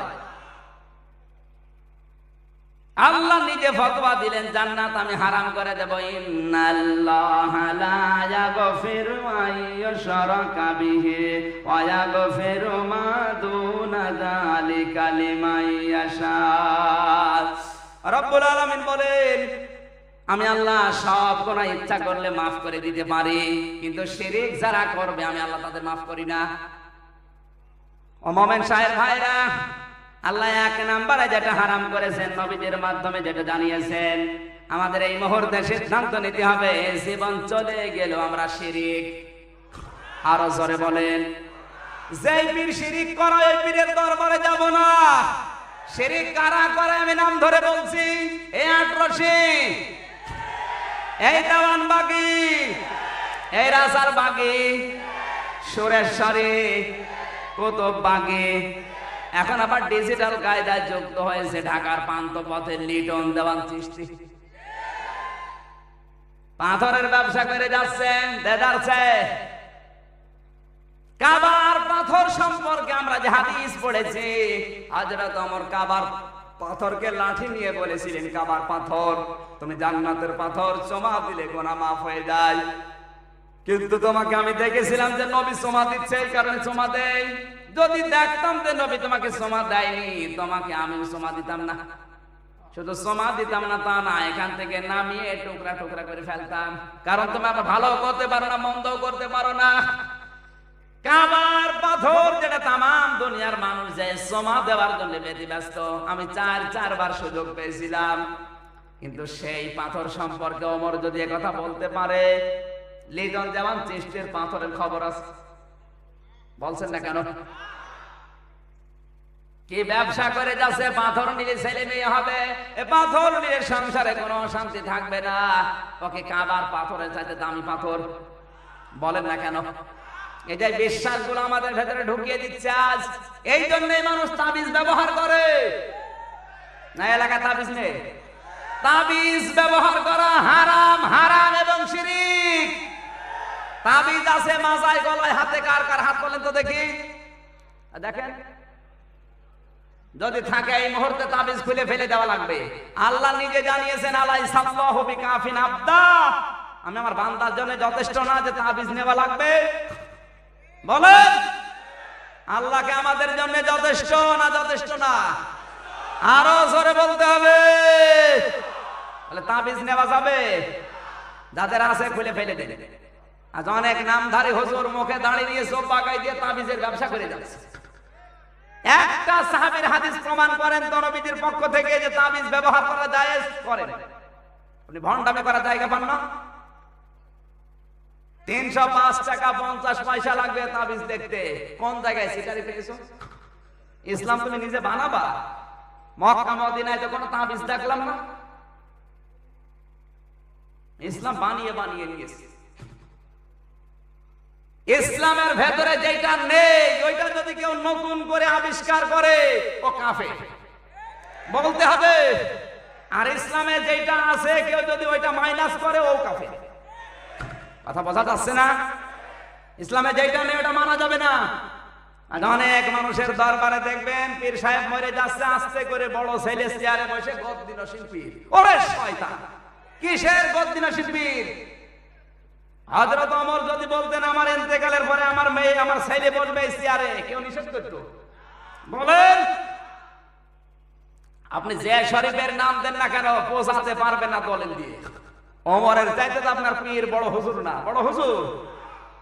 আল্লাহ নিজে ফতোয়া দিলেন জান্নাত আমি হারাম করে দেব। ইন্নাল্লাহা লা ইয়াগফিরু আন ইউশরাকা বিহি ওয়া ইয়াগফিরু মা দুনা যালিকা লিমান ইয়াশা। রব্বুল আলামিন বলেন আমি আল্লাহ সব গুনাহ ইচ্ছা করলে মাফ করে দিতে পারি, কিন্তু শিরক যারা করবে আমি আল্লাহ তাদের মাফ করি না। ও মুমিন সাহেব ভাইরা, আল্লাহ এক নম্বরে যেটা হারাম করেছেন নবীদের মাধ্যমে যেটা জানিয়েছেন, আমাদের এই মুহূর্তে সিদ্ধান্ত নিতে হবে জীবন চলে গেল আমরা শিরক। আরো জোরে বলেন, যেই পীর শিরক করে ওই পীরের দরবারে যাব না। শিরক কারা করে আমি নাম ধরে বলছি, এই আটরশি, এই দেওয়ানবাগি, এই রাজারবাগি, সুরেশ্বরী, কুতুববাগি, এখন আবার ডিজিটাল কায়দায় যুক্ত হয়েছে ঢাকার পান্থপথের লিটন দেওয়ান চিশতি। পাথরের ব্যবসা করে যাচ্ছেন, দেদারছে। কাবার পাথর সম্পর্কে আমরা যে হাদিস পড়েছি, হযরত ওমর কাবার পাথরকে লাঠি নিয়ে বলেছিলেন, কাবার পাথর তুমি জান্নাতের পাথর, চুমা দিলে গুনাহ মাফ হয়ে যায়। কিন্তু তোমাকে আমি দেখেছিলাম যে নবী চুমা দিচ্ছে, এই কারণে চুমা দেই। যদি দেখতাম যে নবী তোমাকে চুমা দেয়নি, তোমাকে আমি চুমা দিতাম না। শুধু চুমা দিতাম না তা না, এখান থেকে নামিয়ে টুকরা টুকরা করে ফেলতাম। কারণ তুমি আবার ভালো করতে পারো না, মন্দও করতে পারো না। কাবার পাথর যেটা তামাম দুনিয়ার মানুষ যায় চুমা দেওয়ার জন্য ব্যতিব্যস্ত, আমি চারবার সুযোগ পেয়েছিলাম। কিন্তু সেই পাথর সম্পর্কে ওমর যদি একথা বলতে পারে, লিটন দেওয়ান চিশতির পাথরের খবর আছে, বলছেন না কেন? কি ব্যবসা করে যাচ্ছে, পাথর নিয়ে ছেলে মেয়ে হবে, এ পাথর নিয়ে সংসারে কোনো শান্তি থাকবে না। ওকে কাবার পাথরের চাইতে দামি পাথর, বলেন না কেন? এটাই বিশ্বাসগুলো আমাদের ভেতরে ঢুকিয়ে দিচ্ছে আজ। এই জন্যই মানুষ তাবিজ ব্যবহার করে না। এলাকা তাবিজ নেই, তাবিজ ব্যবহার করা হারাম, হারাম এবং শিরক। তাবিজ আছে মাজায়, গলায়, হাতে, কার কার হাত বলেন তো দেখি, দেখেন। যদি থাকে এই মুহূর্তে তাবিজ খুলে ফেলে দেওয়া লাগবে। আল্লাহ নিজে জানিয়েছেন আলাইসাল্লাহু বিকাফিন আবদা, আমি আমার বান্দার জন্য যথেষ্ট না যে তাবিজ নেওয়া লাগবে? বলেন, আল্লাহকে আমাদের জন্য যথেষ্ট না যথেষ্ট না? আরো জোরে বলতে হবে। তাহলে তাবিজ নেওয়া যাবে? যাদের আছে খুলে ফেলে দেবে। আজ অনেক নামধারী হুজুর মুখে দাঁড়িয়ে দিয়ে সব বাগাই দিয়ে তাবিজের ব্যবসা করে যাচ্ছে। একটা সাহাবীর হাদিস প্রমাণ করেন তো নবীজির পক্ষ থেকে যে তাবিজ ব্যবহার করা জায়েজ করেন। আপনি ভণ্ডামি করার জায়গা পান না? 305 টাকা 50 পয়সা লাগবে তাবিজ দেখতে। কোন জায়গায় সিটারি পেয়েছো? ইসলাম তুমি নিজে বানাবা? মক্কা মদিনায় তো কোনো তাবিজ দেখলাম না। ইসলাম বানিয়ে বানিয়ে নিয়েছে। ইসলামের ভেতরে যেটা নেই ওইটা যদি কেউ নতুন করে আবিষ্কার করে ও কাফের, বলতে হবে। আর ইসলামে যেটা আছে কেউ যদি ওইটা মাইনাস করে ও কাফের। কথা বোঝা যাচ্ছে না? ইসলামে যেটা নেই ওটা মানা যাবে না। আর অনেক মানুষের দরবারে দেখবেন পীর সাহেব মরে যাচ্ছে, আস্তে করে বড় ছেলে চেয়ারে বসে গদ্দিনশীল পীর। ওরে শয়তান, কিসের গদ্দিনশীল পীর? হযরত ওমর যদি বলতেন আমার ইন্তেকালের পরে আমার মেয়ে আমার ছেলে বসবে এই চেয়ারে, কেউ নিষেধ করতো? বলেন। আপনি যে শরীফের নাম দেন না কেন পৌঁছাতে পারবেন না দলেন দিয়ে। ওমরের চাইতে তো আপনার পীর বড় হুজুর না? বড় হুজুর।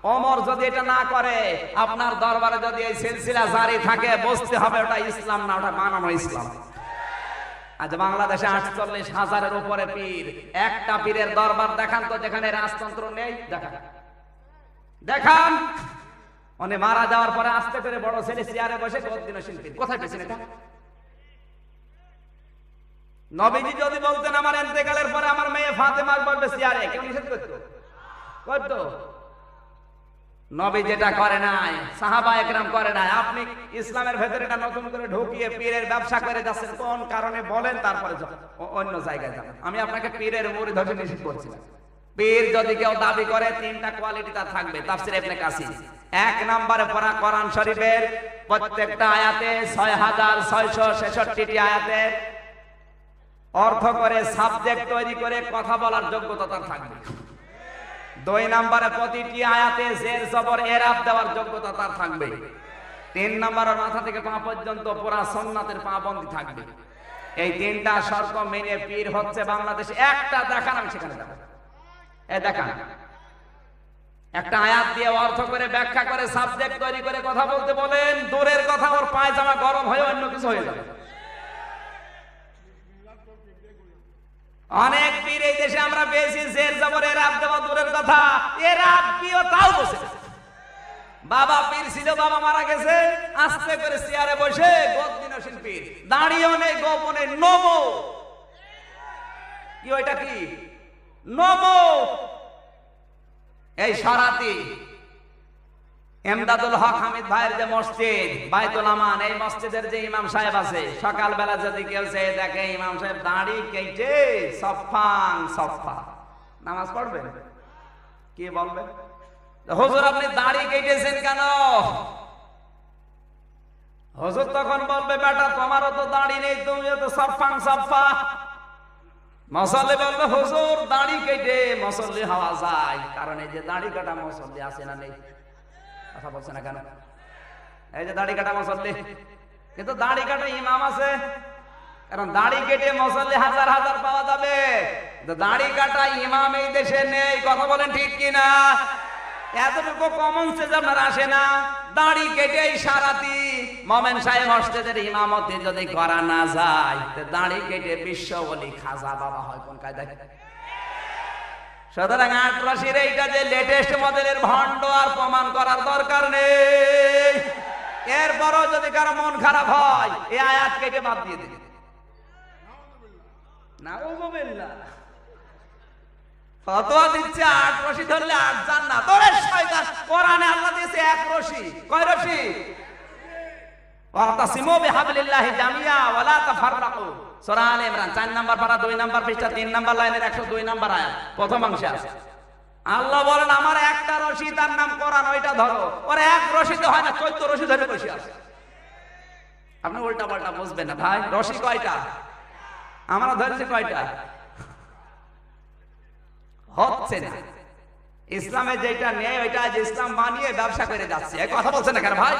ওমর যদি এটা না করে, আপনার দরবারে যদি এই সিলসিলা জারি থাকে, বুঝতে হবে ওটা ইসলাম না, ওটা বানানো ইসলাম। আজ বাংলাদেশে 48,000-এর উপরে পীর। একটা পীরের দরবার দেখান তো যেখানে রাজতন্ত্র নেই, দেখান দেখান। উনি মারা যাওয়ার পরে আস্তে করে বড় ছেলে চেয়ারে বসে গদ্দিনশীল পীর। কোথায় পেয়েছেন এটা? নবীজি যদি বলতেন আমার ইন্তেকালের পরে আমার মেয়ে ফাতেমা বসবে চেয়ারে, কেউ নিষেধ করতো? করতো? নবী যেটা করে নাই, সাহাবা একরাম করে নাই। আপনি ইসলামের ভেতরে এটা নতুন করে ঢুকিয়ে পীরের ব্যবসা করে যাচ্ছেন। কোন কারণে বলেন, তারপরে অন্য জায়গায় যাবেন। আমি আপনাকে পীরের মুরিদ হতে নিষেধ করছি না। পীর যদি কেউ দাবি করে, তিনটা কোয়ালিটি তার থাকবে। তাফসীর ইবনে কাসির 1 নম্বরে পড়া কোরআন শরীফের প্রত্যেকটা আয়াতে 6,666টি আয়াতের অর্থ করে সাবজেক্ট তৈরি করে কথা বলার যোগ্যতা তার থাকবে। 2 নম্বরে প্রতিটি আয়াতে জের জবর এরাব দেওয়ার যোগ্যতা তার থাকবে। 3 নম্বরের মাথা থেকে পা পর্যন্ত পুরা সুন্নাতের পাবন্দি থাকবে। এই 3টা শর্ত মেনে পীর হচ্ছে বাংলাদেশে। একটা দেখান, আমি সেখানে দেখাবো। এই দেখান, একটা আয়াত দিয়ে অর্থ করে ব্যাখ্যা করে সাবজেক্ট তৈরি করে কথা বলতে বলেন, দূরের কথা ওর পায়জামা গরম হয়ে অন্য কিছু হয়ে যাবে। অনেক পীর এই দেশে আমরা পেয়েছি, জের জবর এরাব দেওয়া দূরের কথা, এরাব কিও তাও বসে। বাবা পীর ছিল, বাবা মারা গেছে, আস্তে করে চেয়ারে বসে গদ্দিনশীল পীর, দাঁড়িয়েও নেই, গোপনে নমো। কি ওইটা কি নমো? এই সরাতি এমদাদুল হক হামিদ ভাইয়ের যে মসজিদ বাইতুল আমান, এই মসজিদের যে ইমাম সাহেব আছে, সকালবেলা যদি কেউ চেয়ে দেখে ইমাম সাহেব দাড়ি কেটে সফাং সফা নামাজ পড়বেন, কি বলবেন? হুজুর আপনি দাড়ি কেটেছেন কেন? হুজুর তখন বলবে, বেটা তোমারও তো দাড়ি নেই, তুমিও তো সফাং সফা। মুসল্লি বলবে, হুজুর দাড়ি কেটে মুসল্লি হওয়া যায়, কারণ এই যে দাড়ি কাটা মুসল্লি আছে না নেই? কথা বলছে না কেন? এই যে দাড়ি কাটা মুসল্লি, কিন্তু দাড়ি কাটা ইমাম আছে, কারণ দাড়ি কেটে মুসল্লি হাজার হাজার পাওয়া যাবে, দাড়ি কাটা ইমাম এই দেশে নেই। কথা বলেন ঠিক কিনা? এতটুকু কমন সেন্স আপনার আসে না? দাড়ি কেটে সারাতি মোমেন সাহেব মসজিদের ইমামতি যদি করা না যায়, দাড়ি কেটে বিশ্ব ওলি খাজা বাবা হয় কোন কায়দায়? সুতরাং 88 এইটা যে লেটেস্ট মডেলের ভণ্ড আর প্রমাণ করার দরকার নেই। এরপরও যদি কারো মন খারাপ হয়, এই আয়াত কেটে বাদ দিয়ে দিন। নাউযুবিল্লাহ, ফতোয়া দিচ্ছে 8 রশি ধরলে 8 জান্নাত। ওরে শয়তান, কোরআনে আল্লাহ দিয়েছে 1 রশি। কয় রশি? ওয়াতাসিমু বিহাবলিল্লাহি জামিয়া ওয়া লা তাফাররাকু। সূরা আলে ইমরান 4 নম্বর পারা 2 নম্বর পৃষ্ঠা 3 নম্বর লাইনের 102 নম্বর আয়াত প্রথম অংশে আছে। আল্লাহ বলেন আমার একটা রশি, তার নাম কোরআন, ওইটা ধরো। ওরে 1 রশি তো হয় না, 14 রশি ধরে বসে আছে। আপনি উল্টা পাল্টা বুঝবেন না ভাই। রশি কয়টা? আমরা ধরেছি কয়টা? হচ্ছে না। ইসলামে যেটা নেই ওইটা আজ ইসলাম বানিয়ে ব্যবসা করে যাচ্ছে। এই কথা বলছেন না কেন ভাই?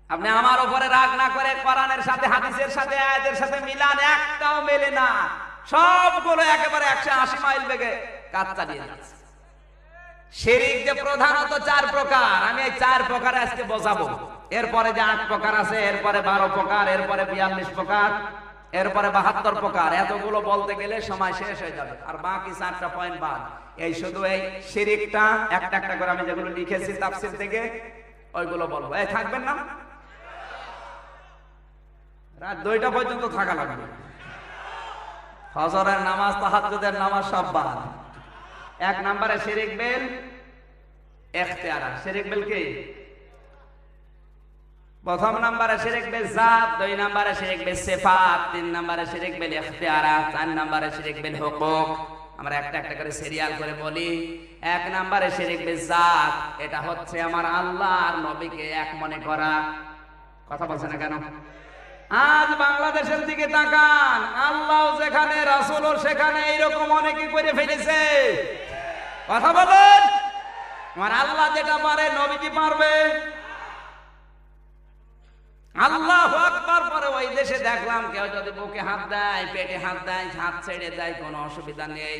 আপনি আমার উপরে রাগ না করে কোরআনের সাথে হাদিসের সাথে আয়াতের সাথে মিলান, একটাও মেলে না। সবগুলো একেবারে 180 মাইল বেগে কাজ চালিয়ে যাচ্ছে। শিরক যে প্রধানত 4 প্রকার, আমি এই 4 প্রকার আজকে বোঝাবো। এরপরে যে 8 প্রকার আছে, এরপরে 12 প্রকার, এরপরে 42 প্রকার, এরপরে 72 প্রকার। এতগুলো বলতে গেলে সময় শেষ হয়ে যাবে, আর বাকি 4টা পয়েন্ট বাদ। এই শুধু এই শিরকটা একটা একটা করে আমি যেগুলো লিখেছি তাফসীর থেকে ওইগুলো বলবো। এই থাকবেন না? রাত 2টা পর্যন্ত থাকা লাগবে। ফজরের নামাজ, তাহাজ্জুদের নামাজ সব বাদ। 1 নম্বরে শিরক বিল ইখতিয়ারা। শিরক বিল কি? প্রথম নম্বরে শিরক বিল জাত, 2 নম্বরে শিরক বিল সিফাত, 3 নম্বরে শিরক বিল ইখতিয়ারা, 4 নম্বরে শিরক বিল হুকুক। আমরা একটা একটা করে সিরিয়াল করে বলি। 1 নম্বরে শিরক বিল জাত, এটা হচ্ছে আমার আল্লাহ আর নবীকে এক মনে করা। কথা বলছেন না কেন? আজ বাংলাদেশের দিকে তাকান, আল্লাহ যেখানে রাসূলও সেখানে এইরকম অনেকে করে ফেলেছে। কথা বলেন, আমার আল্লাহ যেটা পারে নবীজি পারবে? আল্লাহু আকবার পরে ওই দেশে দেখলাম কেউ যদি বুকে হাত দেয়, পেটে হাত দেয়, হাত ছেড়ে দেয়, কোনো অসুবিধা নেই।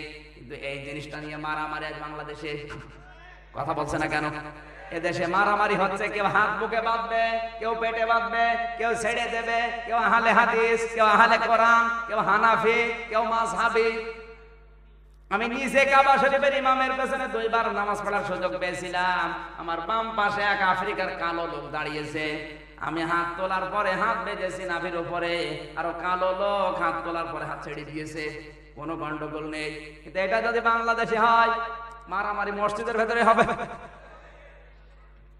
কিন্তু এই জিনিসটা নিয়ে মারামারি আজ বাংলাদেশে কথা বলছে না কেন? এদেশে মারামারি হচ্ছে, কেউ হাত বুকে বাঁধবে, কেউ পেটে বাঁধবে, কেউ ছেড়ে দেবে, কেউ আহলে হাদিস, কেউ আহলে কোরআন, কেউ হানাফি, কেউ মাযহাবি। আমি নিজে কাবা শরীফের ইমামের পেছনে 2 বার নামাজ পড়ার সুযোগ পেয়েছিলাম। আমার বাম পাশে এক আফ্রিকার কালো লোক দাঁড়িয়েছে, আমি হাত তোলার পরে হাত বেঁধেছি নাভির উপরে, আর কালো লোক হাত তোলার পরে হাত ছেড়ে দিয়েছে, কোনো গন্ডগোল নেই। কিন্তু এটা যদি বাংলাদেশে হয়, মারামারি মসজিদের ভেতরে হবে।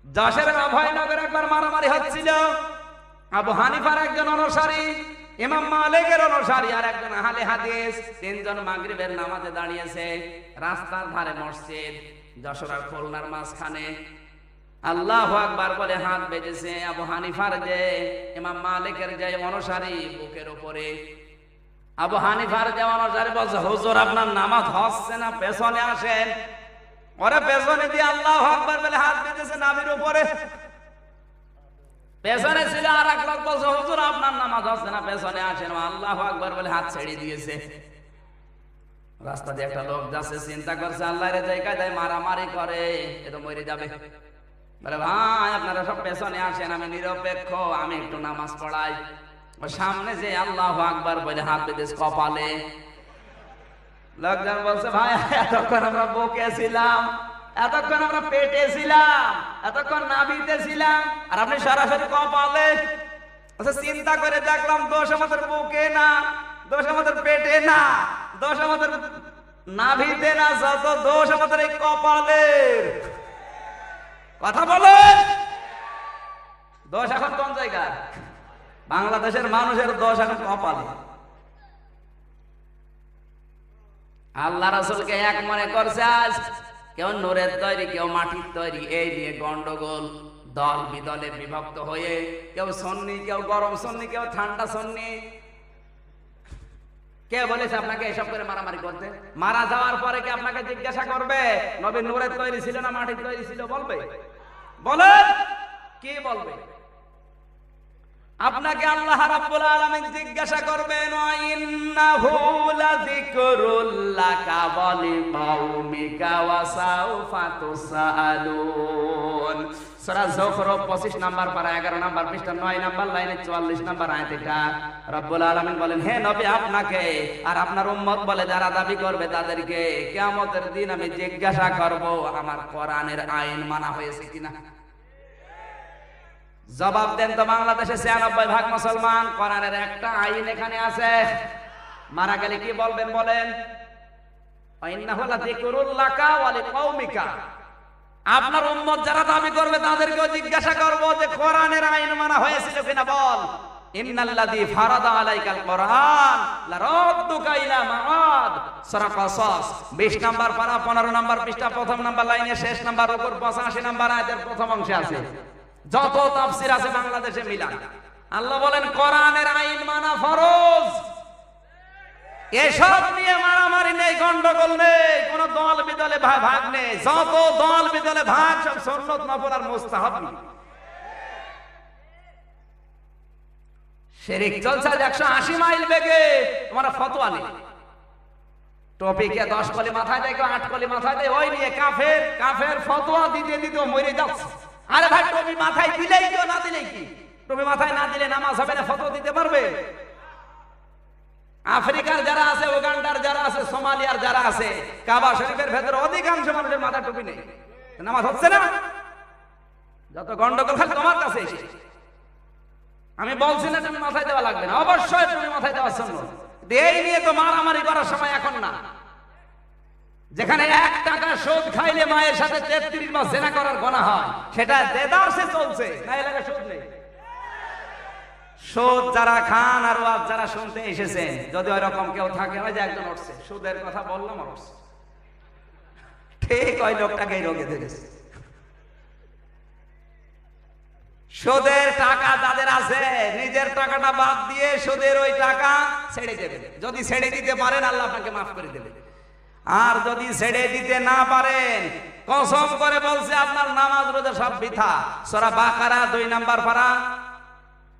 যশোর অভয়নগর একবার মারামারি হচ্ছিল, আবু হানিফার একজন অনুসারী, ইমাম মালিকের অনুসারী আর একজন আহলে হাদিস, 3 জন মাগরিবের নামাজে দাঁড়িয়েছে। রাস্তার ধারে মসজিদ, যশোর আর খুলনার মাঝখানে। আল্লাহু আকবার বলে হাত বেজেছে আবু হানিফার যে ইমাম মালিকের যে অনুসারী বুকের উপরে। আবু হানিফার যে অনুসারী বলছে, হুজুর আপনার নামাজ হচ্ছে না, পেছনে আসেন। ওরা পেছনে দিয়ে আল্লাহু আকবার বলে হাত বেজেছে নাভির উপরে। পেছনে ছিল আর এক লোক বলছে, হুজুর আপনার নামাজ হচ্ছে না, পেছনে আসেন। আল্লাহু আকবার বলে হাত ছেড়ে দিয়েছে। রাস্তা দিয়ে একটা লোক যাচ্ছে, চিন্তা করছে আল্লাহর জায়গায় যায় মারামারি করে, এ তো মরে যাবে। বলে ভাই আপনারা সব পেছনে আসেন, আমি নিরপেক্ষ, আমি একটু নামাজ পড়াই। ও সামনে যে আল্লাহু আকবার বলে হাত বেঁধেছে কপালে। লোকজন বলছে, ভাই এতক্ষণ আমরা বুকে ছিলাম, এতক্ষণ আমরা পেটে ছিলাম, এতক্ষণ নাভিতে ছিলাম, আর আপনি সরাসরি কপালে। চিন্তা করে দেখলাম দোষ আমাদের বুকে না, দোষ আমাদের পেটে না, দোষ আমাদের নাভিতে না, যত দোষ আমাদের এই কপালের। কথা বলেন, দোষ এখন কোন জায়গায়? বাংলাদেশের মানুষের দোষ এখন কপালে। আল্লাহ রাসূলকে এক মনে করছে আজ, কেউ নূরের তৈরি, কেউ মাটির তৈরি, এই নিয়ে গন্ডগোল, দল বিদলে বিভক্ত হয়ে, কেউ সুন্নি, কেউ গরম সুন্নি, কেউ ঠান্ডা সুন্নি। কে বলেছে আপনাকে এসব করে মারামারি করতে? মারা যাওয়ার পরে কি আপনাকে জিজ্ঞাসা করবে নবী নূরের তৈরি ছিল না মাটির তৈরি ছিল? বলবে? বলেন, কি বলবে? আপনাকে আল্লাহ রাব্বুল আলামিন জিজ্ঞাসা করবেন, ইন্নাহু লাযিকরুল লাকা ওয়া লিকাওমিকা ওয়া সাউফা তুসআলুন। সূরা যুখরুফ 25 নাম্বার পারা 11 নাম্বার পৃষ্ঠা 9 নাম্বার লাইনে 44 নাম্বার আয়াত। এটা রব্বুল আলামিন বলেন, হে নবী আপনাকে আর আপনার উম্মত বলে যারা দাবি করবে তাদেরকে কিয়ামতের দিন আমি জিজ্ঞাসা করব আমার কোরআনের আইন মানা হয়েছে কিনা। জবাব দেন তো, বাংলাদেশে 96% মুসলমান, কোরআনের একটা আইন এখানে আছে, মারা গেলে কি বলবেন বলেন? ইন্নাহু লাযিকরুল লাকা ওয়া লিকাওমিকা। আপনার উম্মত যারা দাবি করবে তাদেরকেও জিজ্ঞাসা করব যে কোরআনের আইন মানা হয়েছিল কিনা। বল, ইন্নাল্লাযী ফারাদা আলাইকাল কোরআন লারাদ্দুকা ইলা মাআদ। সূরা কাসাস 20 নাম্বার পারা 15 নাম্বার পৃষ্ঠা প্রথম নাম্বার লাইনে শেষ নাম্বার উপর 85 নাম্বার আয়াতের প্রথম অংশে আছে। যত তাফসীর আছে বাংলাদেশে মিলান। আল্লাহ বলেন কোরআনের আইন মানা ফরজ। এসব নিয়ে মারামারি নেই, গন্ডগোল নেই, কোন দল বিদলে ভাগ নেই। যত দল বিদলে ভাগ সব সুন্নাত নফল আর মুস্তাহাব। শিরক চলছে 180 মাইল বেগে, তোমার ফতোয়া নেই। টপিকে 10 কলি মাথায় দেয়, 8 কলি মাথায় দেয়, ওই নিয়ে কাফের কাফের ফতোয়া দিতে দিতে মরে যাচ্ছে। আরে ভাই টুপি মাথায় দিলেই কি, না দিলেই কি? টুপি মাথায় না দিলে নামাজ হবে না, ফতোয়া দিতে পারবে? আফ্রিকার যারা আছে, উগান্ডার যারা আছে, সোমালিয়ার যারা আছে, কাবা শরীফের ভেতরে অধিকাংশ মানুষের মাথায় টুপি নেই, নামাজ হচ্ছে না। যত গন্ডগোল খালি তোমার কাছে এসে। আমি বলছি না তুমি মাথায় দেওয়া লাগবে না, অবশ্যই তুমি মাথায় দেওয়ার জন্য। এই নিয়ে তো মারামারি করার সময় এখন না। যেখানে 1 টাকা সুদ খাইলে মায়ের সাথে 33 মাস জেনা করার গুনাহ হয়, সেটা দেদারসে চলছে, না এলাকায় সুদ নেই। সুদ যারা খান আর ওয়াজ যারা শুনতে এসেছেন, যদি ওই রকম কেউ থাকে, ওই যে একজন উঠছে সুদের কথা বললাম আর উঠছে, ঠিক ওই লোকটাকে এই রোগে ধরেছে। সুদের টাকা যাদের আছে, নিজের টাকাটা বাদ দিয়ে সুদের ওই টাকা ছেড়ে দেবেন। যদি ছেড়ে দিতে পারেন আল্লাহ আপনাকে মাফ করে দেবে। আর যদি ছেড়ে দিতে না পারেন, কসম করে বলছে আপনার নামাজ রোজা সব বৃথা। সূরা বাকারা 2 নাম্বার পারা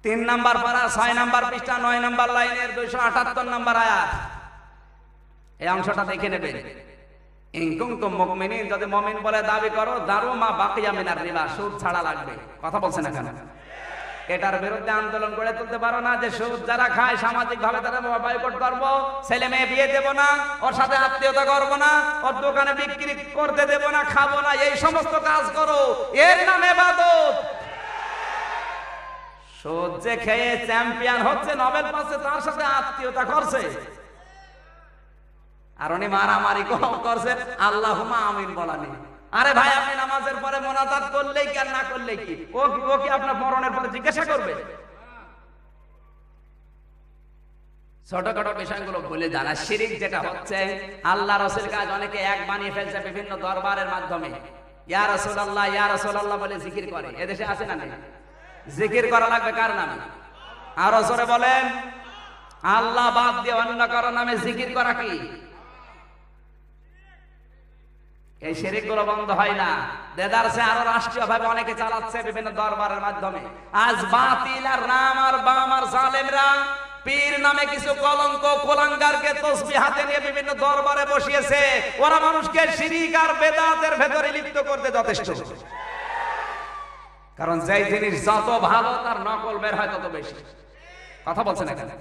3 নাম্বার পারা 6 নাম্বার পৃষ্ঠা 9 নাম্বার লাইনের 278 নাম্বার আয়াত। এই অংশটা দেখে নেবেন। ইন কুনতুম মুমিনিন, যদি মুমিন বলে দাবি করো, দারু মা বাকিয়া মিনার রিবা, সুদ ছাড়া লাগবে। কথা বলছেন না কেন? এটার বিরুদ্ধে আন্দোলন করে তুলতে পারো না যে সুদ যারা খায় সামাজিক ভাবে তারা বয়কট করব, ছেলে মেয়ে বিয়ে দেব না, ওর সাথে আত্মীয়তা করব না, ওর দোকানে বিক্রি করতে দেব না, খাবো না, এই সমস্ত কাজ করো, এর নাম ইবাদত। সুদ যে খেয়ে চ্যাম্পিয়ন হচ্ছে, নোবেল পাচ্ছে, তার সাথে আত্মীয়তা করছে, আর উনি মারামারি করছে, আল্লাহুম্মা আমিন বলানি। আরে ভাই, আপনি নামাজের পরে মোনাজাত করলেই কি আর না করলেই কি, ও কি আপনার মরণের পরে জিজ্ঞাসা করবে? ছোটখাটো বিষয়গুলো ভুলে যান। আর শিরিক যেটা হচ্ছে, আল্লাহ রাসূল কাজ অনেকে এক বানিয়ে ফেলছে বিভিন্ন দরবারের মাধ্যমে। ইয়া রাসূলুল্লাহ, ইয়া রাসূলুল্লাহ বলে জিকির করে। এদেশে আছে না নেই? জিকির করা লাগবে কার নামে? আরো জোরে বলেন। আল্লাহ বাদ দিয়ে অন্য কারো নামে জিকির করা কি? এই শিরকগুলো বন্ধ হয় না। দেদারসে আরো রাষ্ট্রীয় ভাবে অনেকে চালাচ্ছে বিভিন্ন দরবারের মাধ্যমে। আজ বাতিল আর রাম আর বাম আর জালেমরা পীর নামে কিছু কলঙ্ক কোলাঙ্গারকে তসবিহ হাতে নিয়ে বিভিন্ন দরবারে বসিয়েছে। ওরা মানুষকে শিরিক আর বেদাতের ভেতরে লিপ্ত করতে যথেষ্ট। কারণ যেই জিনিস যত ভালো তার নকল বের হয় তত বেশি। কথা বলছেন এখানে?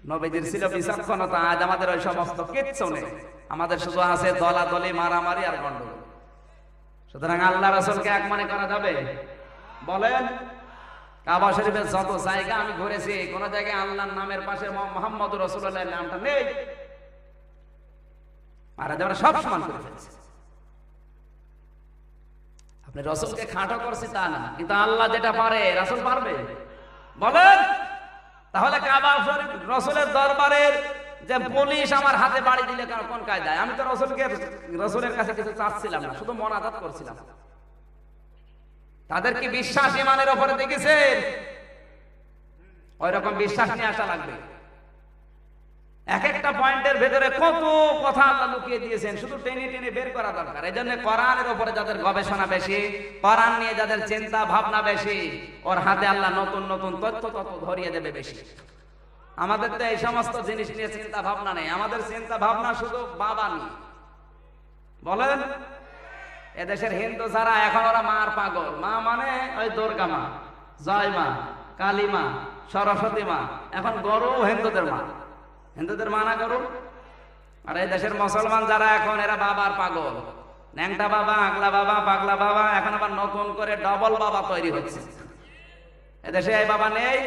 নবীজির ছিল বিচক্ষণতা, আজ আমাদের ওই সমস্ত কিচ্ছু নেই। আমাদের শুধু আছে দলাদলি, মারামারি আর গন্ডগোল। সুতরাং আল্লাহ রাসূলকে এক মনে করা যাবে? বলেন। কাবা শরীফের যত জায়গা আমি ঘুরেছি, কোন জায়গায় আল্লাহর নামের পাশে মুহাম্মদুর রাসূলুল্লাহর নামটা নেই। আর আমরা সব সমান করে ফেলছি। আপনি রাসূলকে খাটো করছি তা না, কিন্তু আল্লাহ যেটা পারে রাসূল পারবে? বলেন। তাহলে কাবা শরীফ রাসূলের দরবারের যে পুলিশ আমার হাতে বাড়ি দিলে কোন কায়দায়? আমি তো রাসূলের কাছে কিছু চাচ্ছিলাম না, শুধু মোনাজাত করছিলাম। তাদের কি বিশ্বাস ইমানের উপরে দেখেছেন? ওই রকম বিশ্বাস নিয়ে আসা লাগবে। এক একটা পয়েন্টের ভেতরে কত কথা আল্লাহ লুকিয়ে দিয়েছেন, শুধু টেনে টেনে বের করা দরকার। এই জন্য কোরআনের উপরে যাদের গবেষণা বেশি, কোরআন নিয়ে যাদের চিন্তা ভাবনা বেশি, ওর হাতে আল্লাহ নতুন নতুন তথ্য ধরিয়ে দেবে বেশি। আমাদের তো এই সমস্ত জিনিস নিয়ে চিন্তা ভাবনা নেই। আমাদের চিন্তা ভাবনা শুধু বাবা নিয়ে। বলেন। এদেশের হিন্দু যারা এখন ওরা মার পাগল। মা মানে ওই দুর্গা মা, জয় মা, কালী মা, সরস্বতী মা। এখন গরু হিন্দুদের মা, হিন্দুদের মা না গরু। আর এই দেশের মুসলমান যারা এখন এরা বাবার পাগল। ন্যাংটা বাবা, আগলা বাবা, পাগলা বাবা। এখন আবার নতুন করে ডবল বাবা তৈরি হচ্ছে। এদেশে এই বাবা নেই,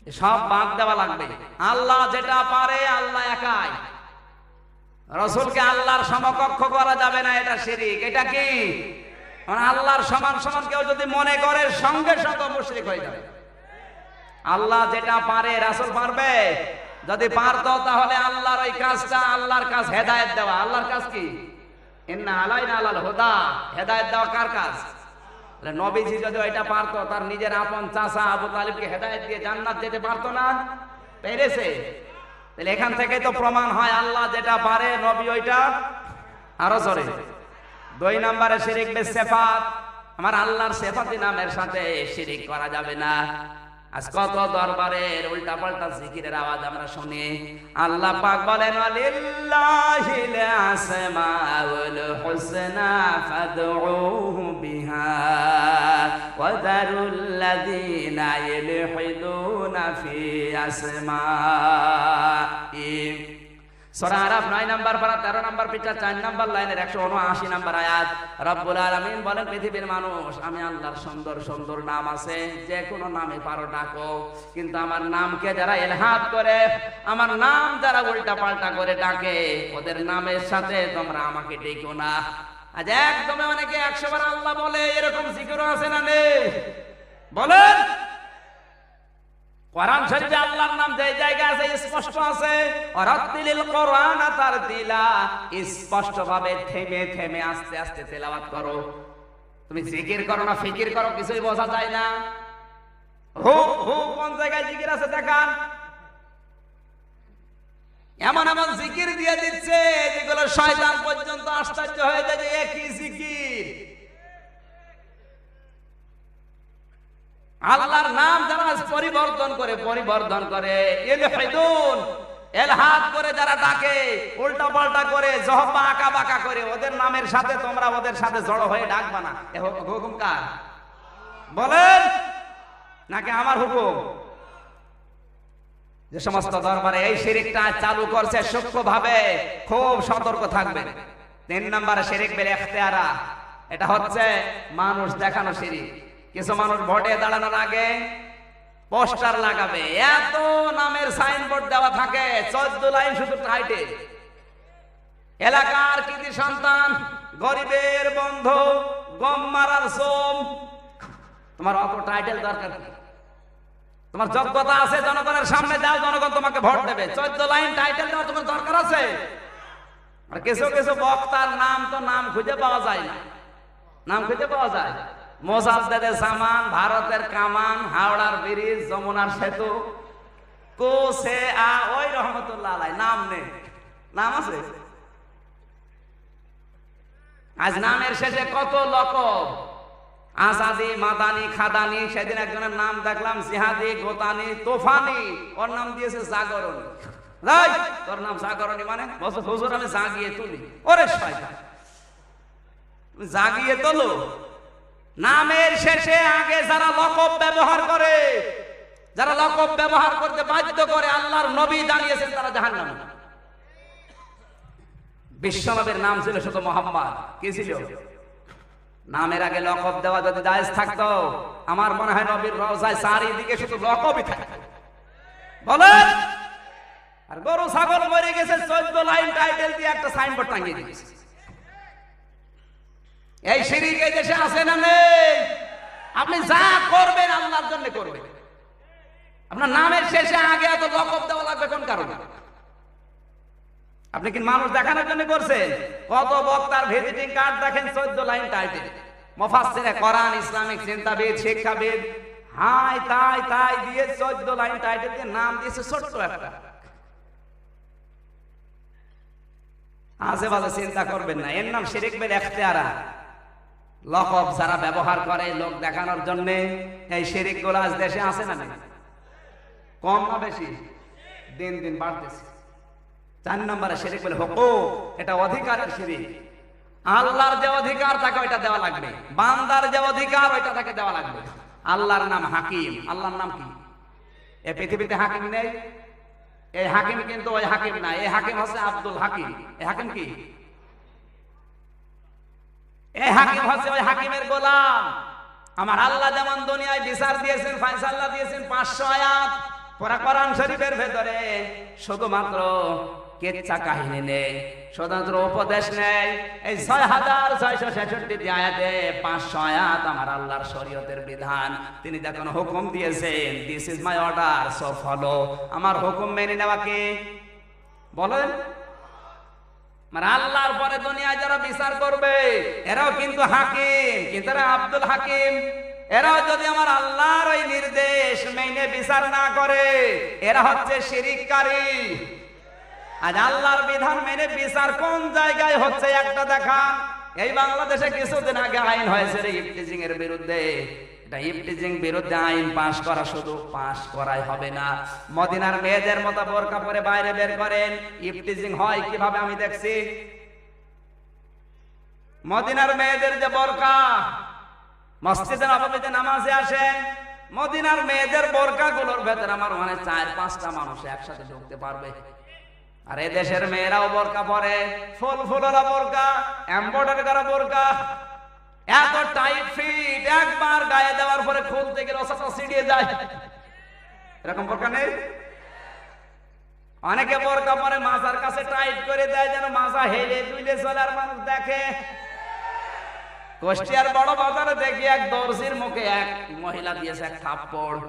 সব বাদ দেওয়া লাগবে। আল্লাহ যেটা পারে আল্লাহ একাই। রাসূলকে আল্লাহর সমকক্ষ করা যাবে না, এটা শিরক। এটা কি? মানে আল্লাহর সমান সমান কেউ যদি মনে করে, সঙ্গে সঙ্গে মুশরিক হয়ে যাবে। আল্লাহ যেটা পারে রাসূল পারবে? যদি পারতো তাহলে আল্লাহর ওই কাজটা, আল্লাহর কাজ হেদায়েত দেওয়া। আল্লাহর কাজ কি? ইন্না আলাইনা আলাল হুদা। হেদায়েত দেওয়া কার কাজ? নবীজি যদি ওইটা পারতো, তার নিজের আপন চাচা আবু তালিবকে হেদায়েত দিয়ে জান্নাত যেতে পারতো না? পেরেছে। তাহলে এখান থেকে তো প্রমাণ হয় আল্লাহ যেটা পারে নবী ওইটা আরো জোরে। 2 নম্বরে শিরক বে সিফাত। আমার আল্লাহর সিফাতি নামের সাথে শিরক করা যাবে না। আজ কত দরবারের উল্টা পাল্টা জিকিরের আওয়াজ আমরা শুনি। আল্লাহ পাক বলেন, ওয়ালিল্লাহিল আসমাউল হুসনা ফাদউহু বিহা ওয়া যারুল্লাযীনা ইলহিদুনা ফি আসমাই। সূরা আরাফ 9 নম্বর পারা 13 নম্বর পৃষ্ঠা 4 নম্বর লাইনের 179 নম্বর আয়াত। রব্বুল আলামিন বলেন, পৃথিবীর মানুষ, আমি আল্লাহর সুন্দর সুন্দর নাম আছে, যে কোনো নামে পারো ডাকো, কিন্তু আমার নামকে যারা ইলহাদ করে, আমার নাম যারা উল্টা পাল্টা করে ডাকে, ওদের নামের সাথে তোমরা আমাকে ডেকো না। আজ একদমে অনেকে 100 বার আল্লাহ বলে, এরকম জিকিরও আছে না নেই? বলেন। কোরআন শরীফে আল্লাহর নাম যে জায়গায় আছে স্পষ্ট আছে, ওয়ারাতিলিল কোরআন তারতিলা। স্পষ্টভাবে থেমে থেমে আস্তে আস্তে তেলাওয়াত করো। তুমি জিকির করো না ফিকির করো, কিছুই বোঝা যায় না। হু হু কোন জায়গায় জিকির আছে দেখান। এমন এমন জিকির দিয়ে দিচ্ছে যেগুলো শয়তান পর্যন্ত আশ্চর্য হয়ে যায় যে একই জিকির। আল্লাহর নাম যারা পরিবর্তন করে ইলহিদুন, এলহাদ করে যারা ডাকে, উল্টা পাল্টা করে, জহবা আঁকা বাঁকা করে, ওদের নামের সাথে তোমরা ওদের সাথে জড়ো হয়ে ডাকবা না। এ হুকুম কার বলেন, নাকি আমার হুকুম? যে সমস্ত দরবারে এই শিরকটা চালু করছে সূক্ষ্মভাবে, খুব সতর্ক থাকবেন। 3 নম্বরে শিরক বিল ইখতিয়ারা, এটা হচ্ছে মানুষ দেখানো শিরক। কিছু মানুষ ভোটে দাঁড়ানোর আগে পোস্টার লাগাবে, এত নামের সাইনবোর্ড দেওয়া থাকে, 14 লাইন শুধু টাইটেল। এলাকার কৃতি সন্তান, গরিবের বন্ধু, গম মারার সোম। তোমার অত টাইটেল দরকার কি? তোমার যোগ্যতা আছে, জনগণের সামনে দাও, জনগণ তোমাকে ভোট দেবে। 14 লাইন টাইটেল দেওয়ার তোমার দরকার আছে? আর কিছু কিছু বক্তার নাম তো নাম খুঁজে পাওয়া যায় না, নাম খুঁজে পাওয়া যায়। মোসাদ্দেদে জামান, ভারতের কামান, হাওড়ার ব্রিজ, যমুনার সেতু, কোসে আ ওই রহমতুল্লাহ আলাই, নাম নেই, নাম আছে। আজ নামের শেষে কত লকব, আজাদি, মাদানি, খাদানি। সেদিন একজনের নাম দেখলাম জিহাদি, গোতানি, তোফানি, ওর নাম দিয়েছে জাগরণী। তোর নাম জাগরণী মানে? বছর হুজুর আমি জাগিয়ে তুলি। ওরে শয়তান, জাগিয়ে তোলো। নামের শেষে আগে যারা লকব ব্যবহার করে, যারা লকব ব্যবহার করতে বাধ্য করে, আল্লাহর নবী জানিয়েছেন তারা জাহান্নামী। বিশ্বনবীর নাম ছিল শুধু মোহাম্মদ। কি ছিল? নামের আগে লকব দেওয়া যদি জায়েজ থাকতো, আমার মনে হয় নবীর রওজায় চারিদিকে শুধু লকবই থাকতো। বলেন। আর গরু ছাগল মরে গেছে, 14 লাইন টাইটেল দিয়ে একটা সাইনবোর্ড টাঙিয়ে দিয়েছে। এই শিরক এই দেশে আছে না নেই? আপনি যা করবেন আল্লাহর জন্য করবেন। আপনার নামের শেষে আগে এত লকব দেওয়া লাগবে কোন কারণে? আপনি কি মানুষ দেখানোর জন্য করছেন? কত বক্তার ভিজিটিং কার্ড দেখেন, 14 লাইন টাইটেল। মুফাসসিরে কোরআন, ইসলামিক চিন্তাবিদ, শিক্ষাবিদ, হাই তাই তাই দিয়ে 14 লাইন টাইটেল দিয়ে নাম দিয়েছে ছোট্ট একটা। আজে বাজে চিন্তা করবেন না, এর নাম শিরক বিল ইখতিয়ারা। লকব যারা ব্যবহার করে লোক দেখানোর জন্য, এই শিরক গুলো আজ দেশে আছে না নেই? কম না বেশি? দিন দিন বাড়তেছে। 4 নম্বরে শিরক বিল হুকুক, এটা অধিকারের শিরক। আল্লাহর যে অধিকার তাকে ওইটা দেওয়া লাগবে, বান্দার যে অধিকার ওইটা তাকে দেওয়া লাগবে। আল্লাহর নাম হাকিম। আল্লাহর নাম কি? এই পৃথিবীতে হাকিম নেই। এই হাকিম কিন্তু ওই হাকিম না, এই হাকিম হচ্ছে আব্দুল হাকিম। এই হাকিম কি? এই হাকিম হচ্ছে ওই হাকিমের গোলাম। আমার আল্লাহ যেমন দুনিয়ায় বিচার দিয়েছেন, ফয়সালা দিয়েছেন 500 আয়াত, পুরা কোরআন শরীফের ভেতরে শুধুমাত্র কেচ্ছা কাহিনী নেই, শুধুমাত্র উপদেশ নেই। এই 6666 আয়াতে 500 আয়াত আমার আল্লাহর শরীয়তের বিধান। তিনি যখন হুকুম দিয়েছেন, this is my order so follow, আমার হুকুম মেনে নেওয়া কে? বলেন। মানে আল্লাহর পরে দুনিয়ায় যারা বিচার করবে এরাও কিন্তু হাকিম, কিন্তু এরা আব্দুল হাকিম। এরাও যদি আমার আল্লাহর ওই নির্দেশ মেনে বিচার না করে, এরা হচ্ছে শিরিককারী। আজ আল্লাহর বিধান মেনে বিচার কোন জায়গায় হচ্ছে একটা দেখান। এই বাংলাদেশে কিছুদিন আগে আইন হয়েছে ইফটিজিং এর বিরুদ্ধে। এটা ইফটিজিং বিরুদ্ধে আইন পাশ করা, শুধু পাশ করাই হবে না, মদিনার মেয়েদের মতো বোরকা পরে বাইরে বের করেন। ইফটিজিং হয় কিভাবে আমি দেখছি। মদিনার মেয়েদের যে বোরকা, মসজিদে নববীতে নামাজে আসেন, মদিনার মেয়েদের বোরকা গুলোর ভেতরে আমার মানে 4-5টা মানুষ একসাথে ঢুকতে পারবে। আর এই দেশের মেয়েরাও বোরকা পরে, ফুল ফুলরা বোরকা, এমব্রয়ডারি করা বোরকা, এত টাইট ফিট, একবার গায়ে দেওয়ার পরে খুলতে গেলে রসাটা ছিড়িয়ে যায়। এরকম বোরকা নেই? অনেকে বোরকা পরে মাজার কাছে টাইট করে দেয়, যেন মাজা হেলে দুইলে চলে আর মানুষ দেখে। কুষ্টিয়ার বড় বাজারে দেখি এক দর্জির মুখে এক মহিলা দিয়েছে এক থাপ্পড়।